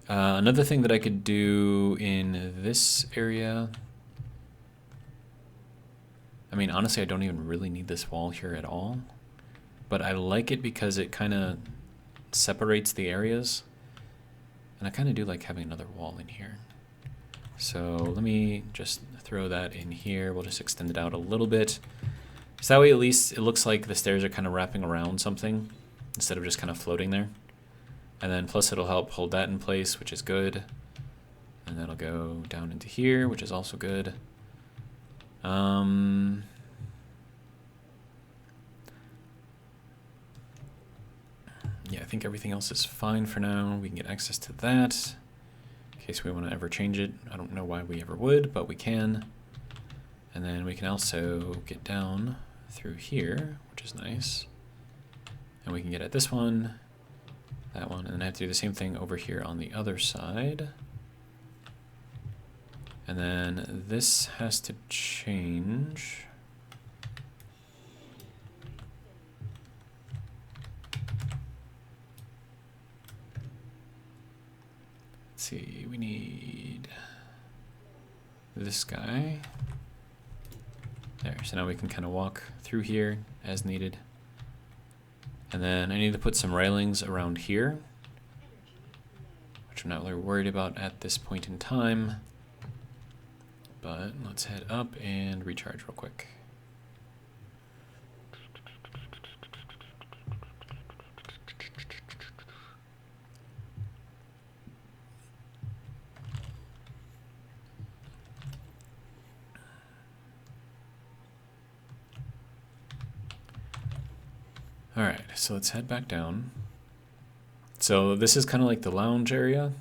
[SPEAKER 1] Another thing that I could do in this area, I mean, honestly, I don't even really need this wall here at all, but I like it because it kind of separates the areas, and I kind of do like having another wall in here. So let me just throw that in here. We'll just extend it out a little bit. So that way at least it looks like the stairs are kind of wrapping around something instead of just kind of floating there. And then plus it'll help hold that in place, which is good. And that'll go down into here, which is also good. Yeah, I think everything else is fine for now. We can get access to that in case we want to ever change it. I don't know why we ever would, but we can. And then we can also get down through here, which is nice. And we can get at this one, that one, and then I have to do the same thing over here on the other side. And then this has to change. Let's see, we need this guy. There, so now we can kind of walk through here as needed. And then I need to put some railings around here, which I'm not really worried about at this point in time. But let's head up and recharge real quick. All right, so let's head back down. So this is kind of like the lounge area.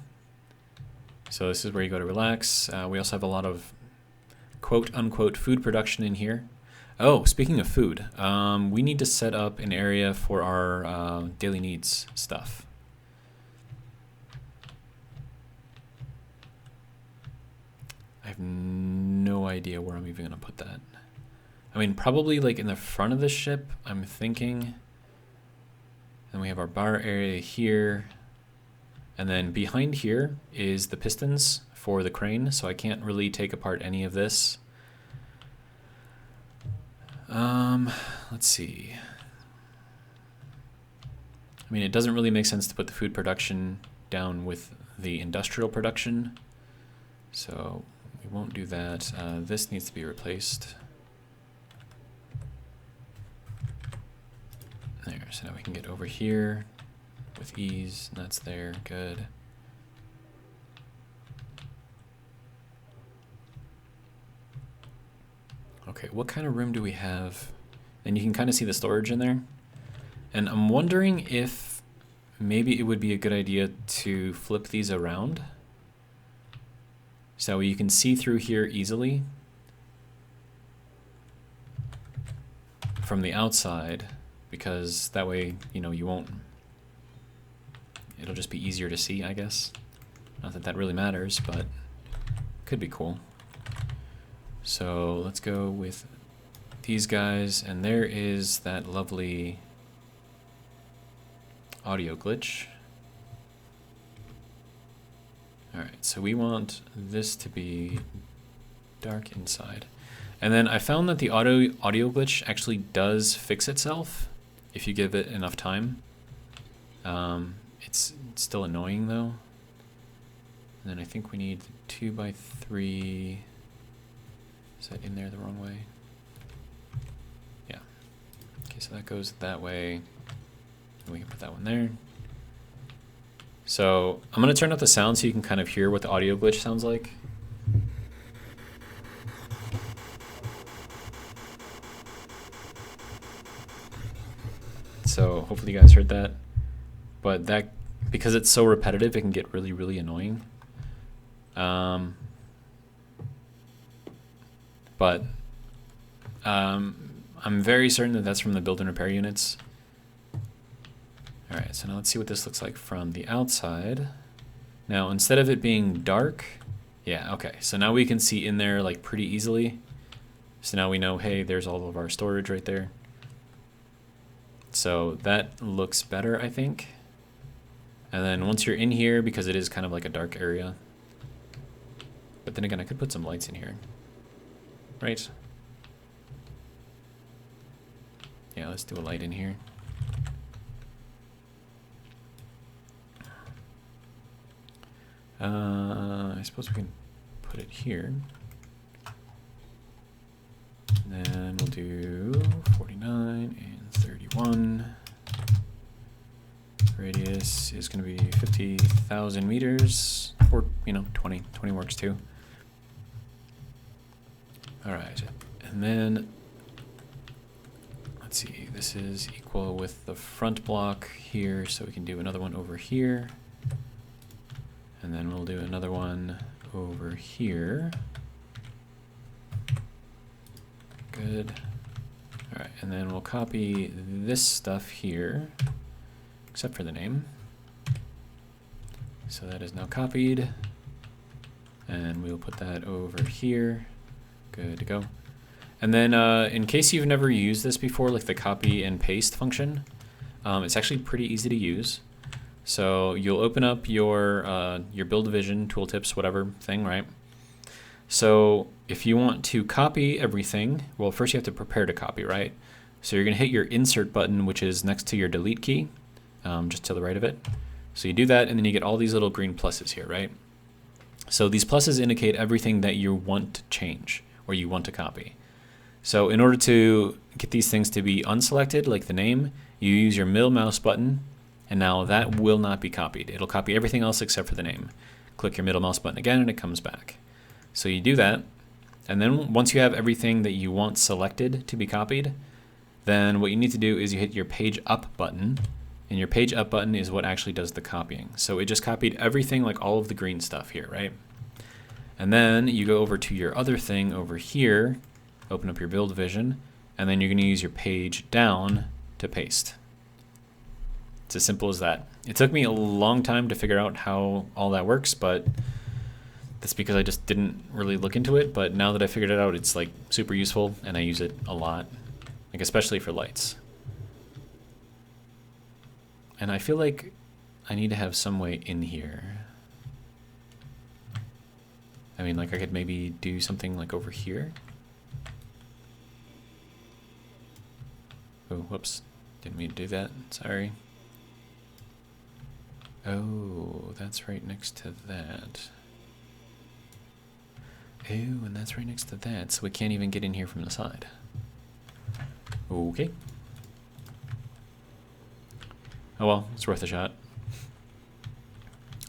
[SPEAKER 1] So this is where you go to relax. We also have a lot of quote unquote food production in here. Oh, speaking of food, we need to set up an area for our daily needs stuff. I have no idea where I'm even going to put that. I mean, probably like in the front of the ship, I'm thinking. And we have our bar area here. And then behind here is the pistons for the crane, so I can't really take apart any of this. Let's see. I mean, it doesn't really make sense to put the food production down with the industrial production, so we won't do that. This needs to be replaced. There, so now we can get over here with ease, and that's there, good. Okay, what kind of room do we have? And you can kind of see the storage in there. And I'm wondering if maybe it would be a good idea to flip these around so you can see through here easily from the outside, because that way, you know, you won't, it'll just be easier to see, I guess. Not that that really matters, but could be cool. So let's go with these guys, and there is that lovely audio glitch. Alright, so we want this to be dark inside. And then I found that the audio glitch actually does fix itself if you give it enough time. It's still annoying though. And then I think we need 2x3. Is that in there the wrong way? Yeah. Okay, so that goes that way. And we can put that one there. So I'm going to turn up the sound so you can kind of hear what the audio glitch sounds like. So hopefully you guys heard that. But that, because it's so repetitive, it can get really, really annoying. But I'm very certain that that's from the build and repair units. All right, so now let's see what this looks like from the outside. Now, instead of it being dark, yeah, okay. So now we can see in there like pretty easily. So now we know, hey, there's all of our storage right there. So that looks better, I think. And then once you're in here, because it is kind of like a dark area, but then again, I could put some lights in here. Right? Yeah, let's do a light in here. I suppose we can put it here. And then we'll do 49 and 31. Radius is going to be 50,000 meters, or, you know, 20. 20 works too. All right, and then let's see, this is equal with the front block here, so we can do another one over here. And then we'll do another one over here. Good. All right, and then we'll copy this stuff here, except for the name. So that is now copied. And we'll put that over here. Good to go. And then in case you've never used this before, like the copy and paste function, it's actually pretty easy to use. So you'll open up your build division, tooltips, whatever thing, right? So if you want to copy everything, well, first you have to prepare to copy, right? So you're going to hit your insert button, which is next to your delete key, just to the right of it. So you do that, and then you get all these little green pluses here, right? So these pluses indicate everything that you want to change or you want to copy. So in order to get these things to be unselected, like the name, you use your middle mouse button, and now that will not be copied. It'll copy everything else except for the name. Click your middle mouse button again, and it comes back. So you do that, and then once you have everything that you want selected to be copied, then what you need to do is you hit your page up button, and your page up button is what actually does the copying. So it just copied everything, like all of the green stuff here, right? And then you go over to your other thing over here, open up your build vision, and then you're going to use your page down to paste. It's as simple as that. It took me a long time to figure out how all that works, but that's because I just didn't really look into it. But now that I figured it out, it's like super useful, and I use it a lot, like especially for lights. And I feel like I need to have some way in here. I mean, like I could maybe do something like over here. Oh, whoops. Didn't mean to do that. Sorry. Oh, that's right next to that. Oh, and that's right next to that, so we can't even get in here from the side. Okay. Oh well, it's worth a shot.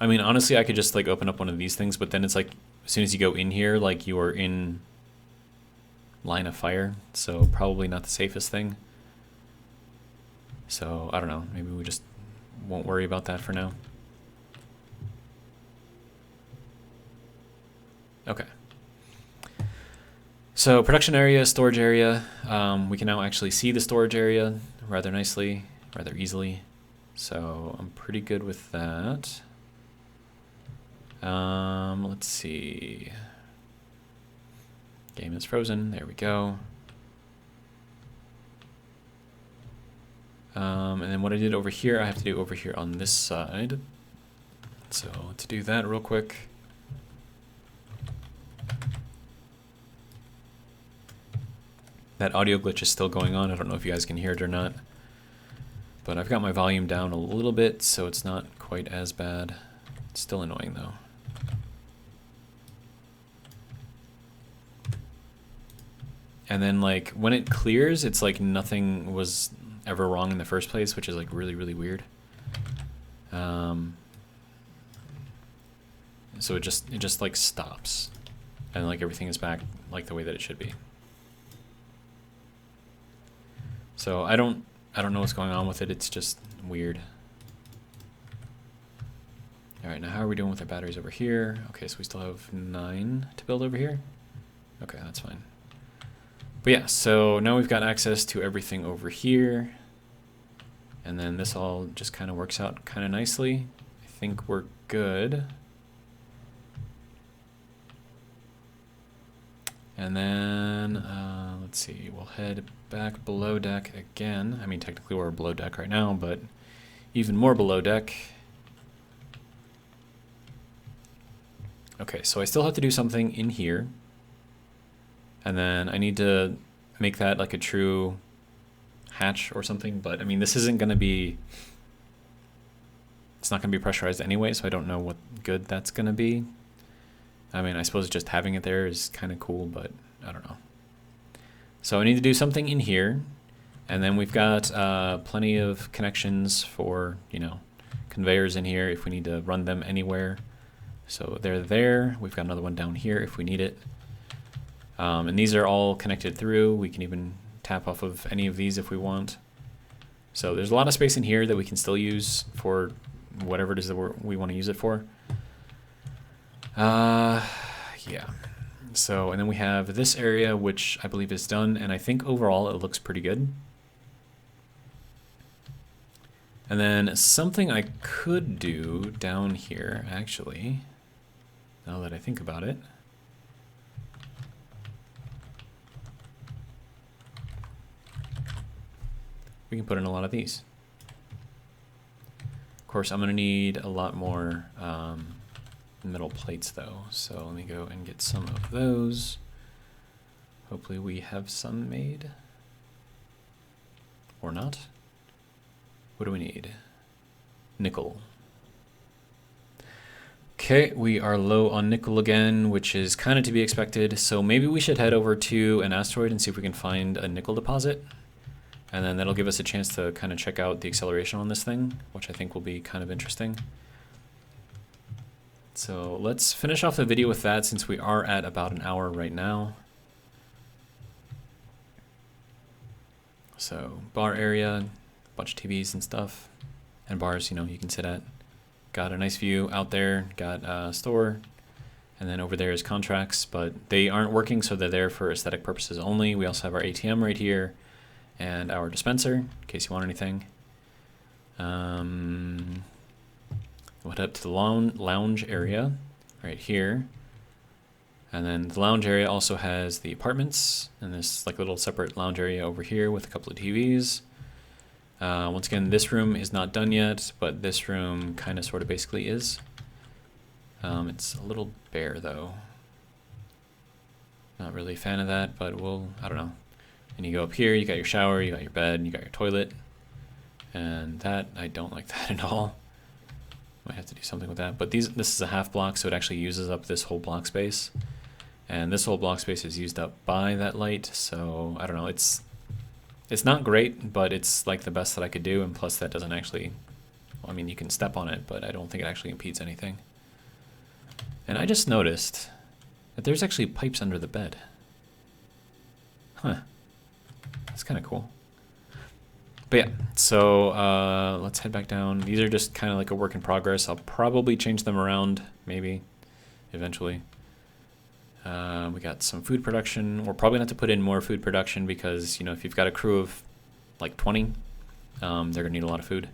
[SPEAKER 1] I mean, honestly, I could just like open up one of these things, but then it's like, as soon as you go in here, like you are in line of fire, so probably not the safest thing. So, I don't know, maybe we just won't worry about that for now. Okay. So, production area, storage area. We can now actually see the storage area rather nicely, rather easily. So, I'm pretty good with that. Let's see. Game is frozen. There we go. And then what I did over here, I have to do over here on this side. So to do that real quick. That audio glitch is still going on. I don't know if you guys can hear it or not. But I've got my volume down a little bit, so it's not quite as bad. It's still annoying though. And then like when it clears, it's like nothing was ever wrong in the first place, which is like really, really weird. So it just like stops, and like everything is back like the way that it should be. So I don't know what's going on with it. It's just weird. All right, now how are we doing with our batteries over here? Okay, so we still have 9 to build over here. Okay, that's fine. But yeah, so now we've got access to everything over here. And then this all just kind of works out kind of nicely. I think we're good. And then, let's see, we'll head back below deck again. I mean, technically we're below deck right now, but even more below deck. Okay, so I still have to do something in here. And then I need to make that like a true hatch or something, but I mean, this isn't going to be, it's not going to be pressurized anyway, so I don't know what good that's going to be. I mean, I suppose just having it there is kind of cool, but I don't know. So I need to do something in here, and then we've got plenty of connections for, you know, conveyors in here if we need to run them anywhere. So they're there. We've got another one down here if we need it. And these are all connected through. We can even tap off of any of these if we want. So there's a lot of space in here that we can still use for whatever it is that we want to use it for. Yeah. So, and then we have this area, which I believe is done, and I think overall it looks pretty good. And then something I could do down here, actually, now that I think about it. We can put in a lot of these. Of course, I'm going to need a lot more metal plates though, so let me go and get some of those. Hopefully we have some made. Or not. What do we need? Nickel. Okay, we are low on nickel again, which is kind of to be expected, so maybe we should head over to an asteroid and see if we can find a nickel deposit. And then that'll give us a chance to kind of check out the acceleration on this thing, which I think will be kind of interesting. So let's finish off the video with that since we are at about an hour right now. So bar area, a bunch of TVs and stuff, and bars, you know, you can sit at. Got a nice view out there, got a store, and then over there is contracts, but they aren't working, so they're there for aesthetic purposes only. We also have our ATM right here and our dispenser, in case you want anything. Went up to the lounge area right here. And then the lounge area also has the apartments, and this like little separate lounge area over here with a couple of TVs. Once again, this room is not done yet, but this room kind of sort of basically is. It's a little bare though. Not really a fan of that, but I don't know. And you go up here, you got your shower, you got your bed, you got your toilet. And that, I don't like that at all. Might have to do something with that. But this is a half block, so it actually uses up this whole block space. And this whole block space is used up by that light, so I don't know, it's not great, but it's like the best that I could do, and plus that doesn't actually, well, I mean, you can step on it, but I don't think it actually impedes anything. And I just noticed that there's actually pipes under the bed. Huh. That's kind of cool. But yeah, so let's head back down. These are just kind of like a work in progress. I'll probably change them around, maybe, eventually. We got some food production. We're probably going to have to put in more food production because, you know, if you've got a crew of like 20, they're going to need a lot of food.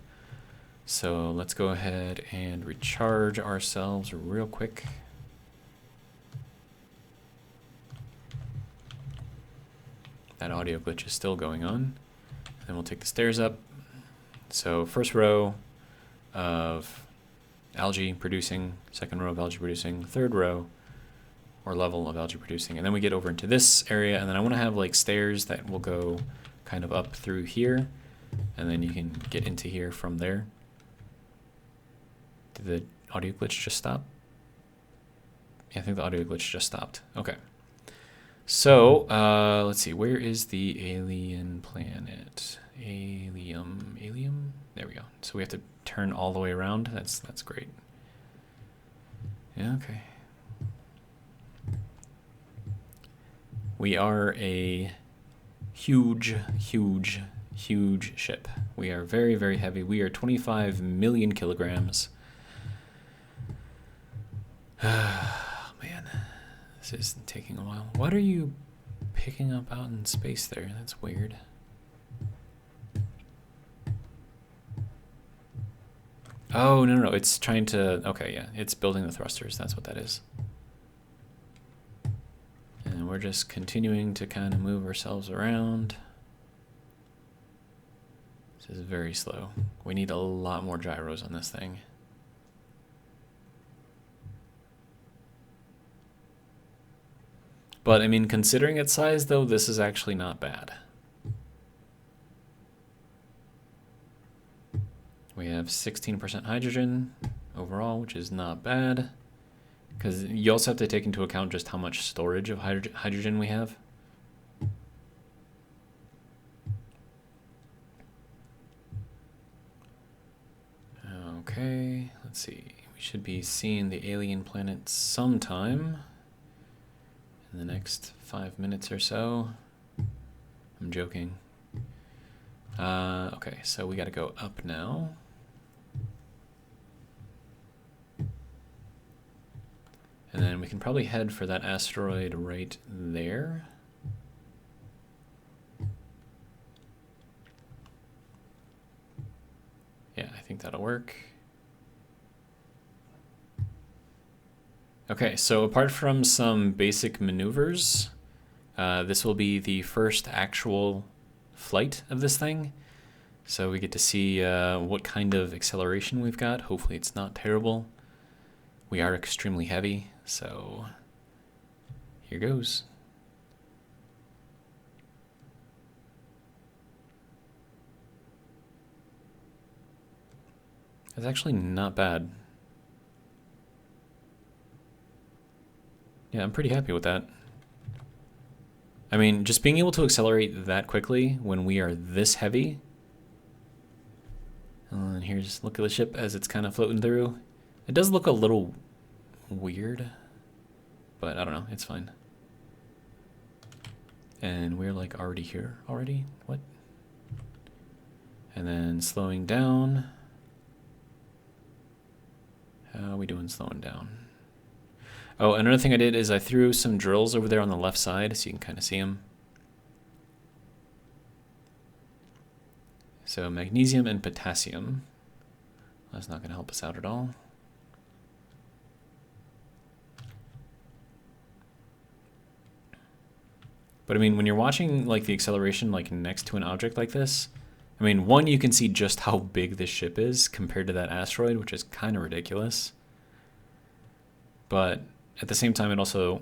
[SPEAKER 1] So let's go ahead and recharge ourselves real quick. That audio glitch is still going on. Then we'll take the stairs up. So first row of algae producing, second row of algae producing, third row or level of algae producing. And then we get over into this area, and then I want to have like stairs that will go kind of up through here, and then you can get into here from there. Did the audio glitch just stop? Yeah, I think the audio glitch just stopped. Okay. So, let's see, where is the alien planet? Alien? There we go. So we have to turn all the way around. That's great. Yeah, okay. We are a huge ship. We are very, very heavy. We are 25 million kilograms. Man, this is taking a while. What are you picking up out in space there? That's weird. Oh, no. It's trying to... Okay, yeah. It's building the thrusters. That's what that is. And we're just continuing to kind of move ourselves around. This is very slow. We need a lot more gyros on this thing. But, I mean, considering its size, though, this is actually not bad. We have 16% hydrogen overall, which is not bad. Because you also have to take into account just how much storage of hydrogen we have. Okay, let's see. We should be seeing the alien planet sometime in the next 5 minutes or so. I'm joking. Okay, so we got to go up now. And then we can probably head for that asteroid right there. Yeah, I think that'll work. Okay, so apart from some basic maneuvers, this will be the first actual flight of this thing. So we get to see what kind of acceleration we've got. Hopefully it's not terrible. We are extremely heavy, so here goes. It's actually not bad. Yeah, I'm pretty happy with that. I mean, just being able to accelerate that quickly when we are this heavy. And here's, look at the ship as it's kind of floating through. It does look a little weird, but I don't know, it's fine. And we're like already here already? What? And then slowing down. How are we doing slowing down? Oh, another thing I did is I threw some drills over there on the left side so you can kind of see them. So magnesium and potassium. That's not going to help us out at all. But I mean, when you're watching like the acceleration like next to an object like this, I mean, one, you can see just how big this ship is compared to that asteroid, which is kind of ridiculous. But at the same time, it also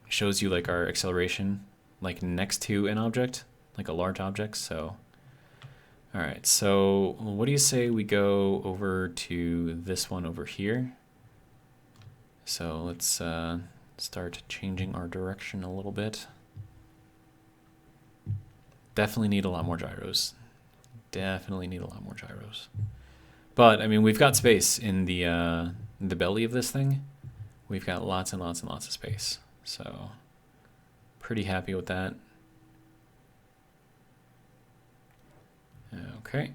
[SPEAKER 1] shows you like our acceleration like next to an object, like a large object. So, all right. So what do you say we go over to this one over here? So let's start changing our direction a little bit. Definitely need a lot more gyros. Definitely need a lot more gyros. But I mean, we've got space in the belly of this thing. We've got lots and lots and lots of space. So pretty happy with that. Okay.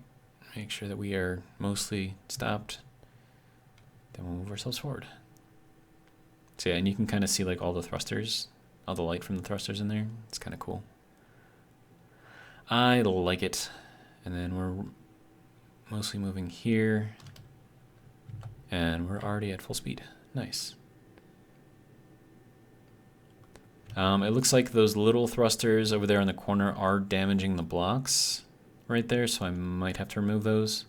[SPEAKER 1] Make sure that we are mostly stopped. Then we'll move ourselves forward. So yeah, and you can kind of see like all the thrusters, all the light from the thrusters in there. It's kind of cool. I like it. And then we're mostly moving here. And we're already at full speed. Nice. It looks like those little thrusters over there in the corner are damaging the blocks right there, so I might have to remove those.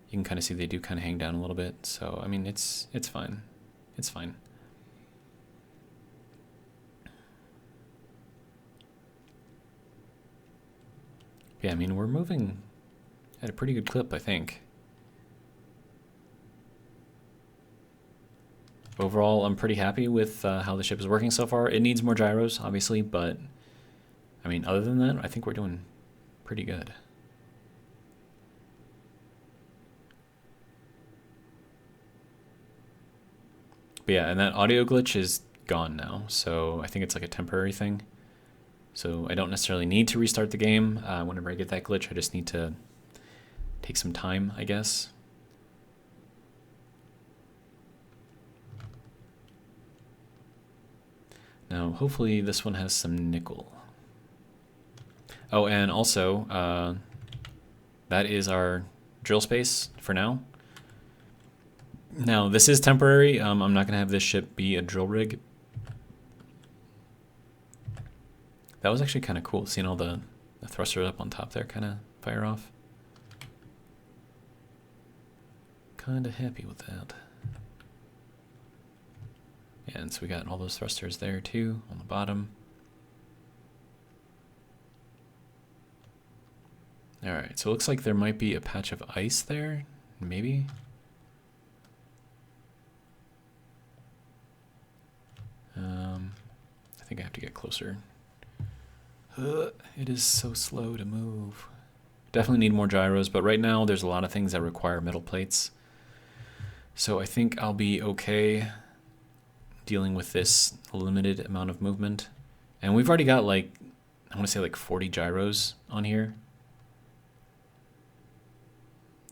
[SPEAKER 1] You can kind of see they do kind of hang down a little bit, so I mean it's fine. It's fine. Yeah, I mean we're moving at a pretty good clip, I think. Overall, I'm pretty happy with how the ship is working so far. It needs more gyros, obviously, but I mean, other than that, I think we're doing pretty good. But yeah, and that audio glitch is gone now, so I think it's like a temporary thing. So I don't necessarily need to restart the game. Whenever I get that glitch, I just need to take some time, I guess. Now, hopefully this one has some nickel. Oh, and also, that is our drill space for now. Now, this is temporary. I'm not going to have this ship be a drill rig. That was actually kind of cool, seeing all the thrusters up on top there kind of fire off. Kind of happy with that. And so we got all those thrusters there too on the bottom. All right, so it looks like there might be a patch of ice there, maybe. I think I have to get closer. It is so slow to move. Definitely need more gyros, but right now there's a lot of things that require metal plates. So I think I'll be okay dealing with this limited amount of movement. And we've already got like, I want to say like 40 gyros on here.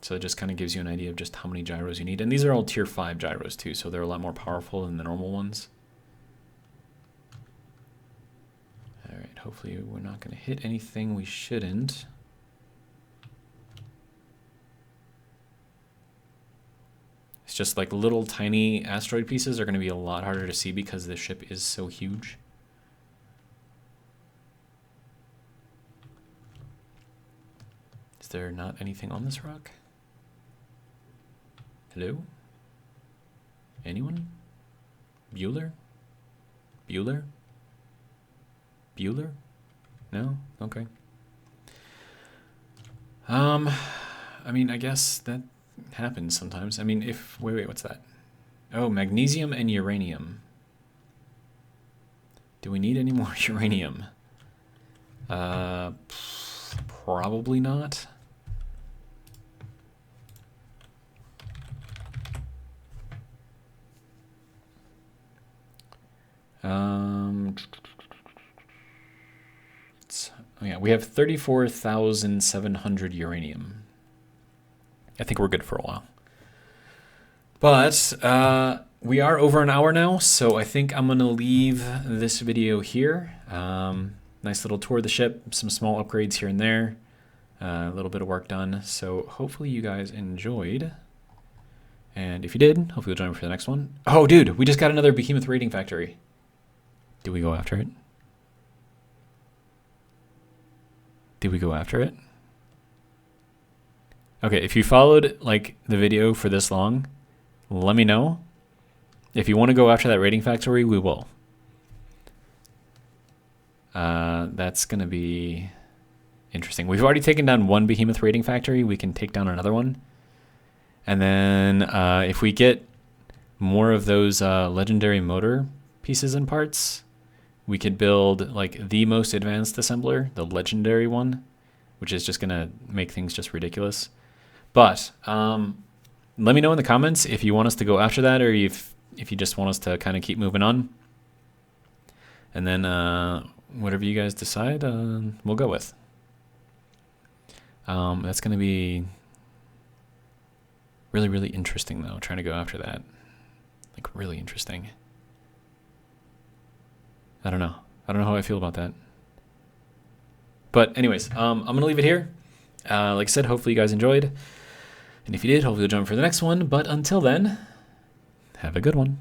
[SPEAKER 1] So it just kind of gives you an idea of just how many gyros you need. And these are all tier 5 gyros too, so they're a lot more powerful than the normal ones. All right, hopefully we're not going to hit anything we shouldn't. It's just like little tiny asteroid pieces are going to be a lot harder to see because the ship is so huge. Is there not anything on this rock? Hello? Anyone? Bueller? Bueller? Bueller? No? Okay. I mean, I guess that happens sometimes. I mean, if... Wait, what's that? Oh, magnesium and uranium. Do we need any more uranium? Probably not. Let's Oh yeah, we have 34,700 uranium. I think we're good for a while. But we are over an hour now, so I think I'm gonna leave this video here. Nice little tour of the ship, some small upgrades here and there, a little bit of work done. So hopefully you guys enjoyed. And if you did, hopefully you'll join me for the next one. Oh, dude, we just got another Behemoth raiding factory. Did we go after it? Did we go after it? Okay, if you followed like the video for this long, let me know. If you want to go after that raiding factory, we will. That's gonna be interesting. We've already taken down one Behemoth raiding factory. We can take down another one. And then if we get more of those legendary motor pieces and parts, we could build like the most advanced assembler, the legendary one, which is just gonna make things just ridiculous. But let me know in the comments if you want us to go after that, or if you just want us to kind of keep moving on. And then whatever you guys decide, we'll go with. That's gonna be really, really interesting though, trying to go after that. Like really interesting. I don't know how I feel about that. But anyways, I'm gonna leave it here. Like I said, hopefully you guys enjoyed. And if you did, hopefully you'll join for the next one. But until then, have a good one.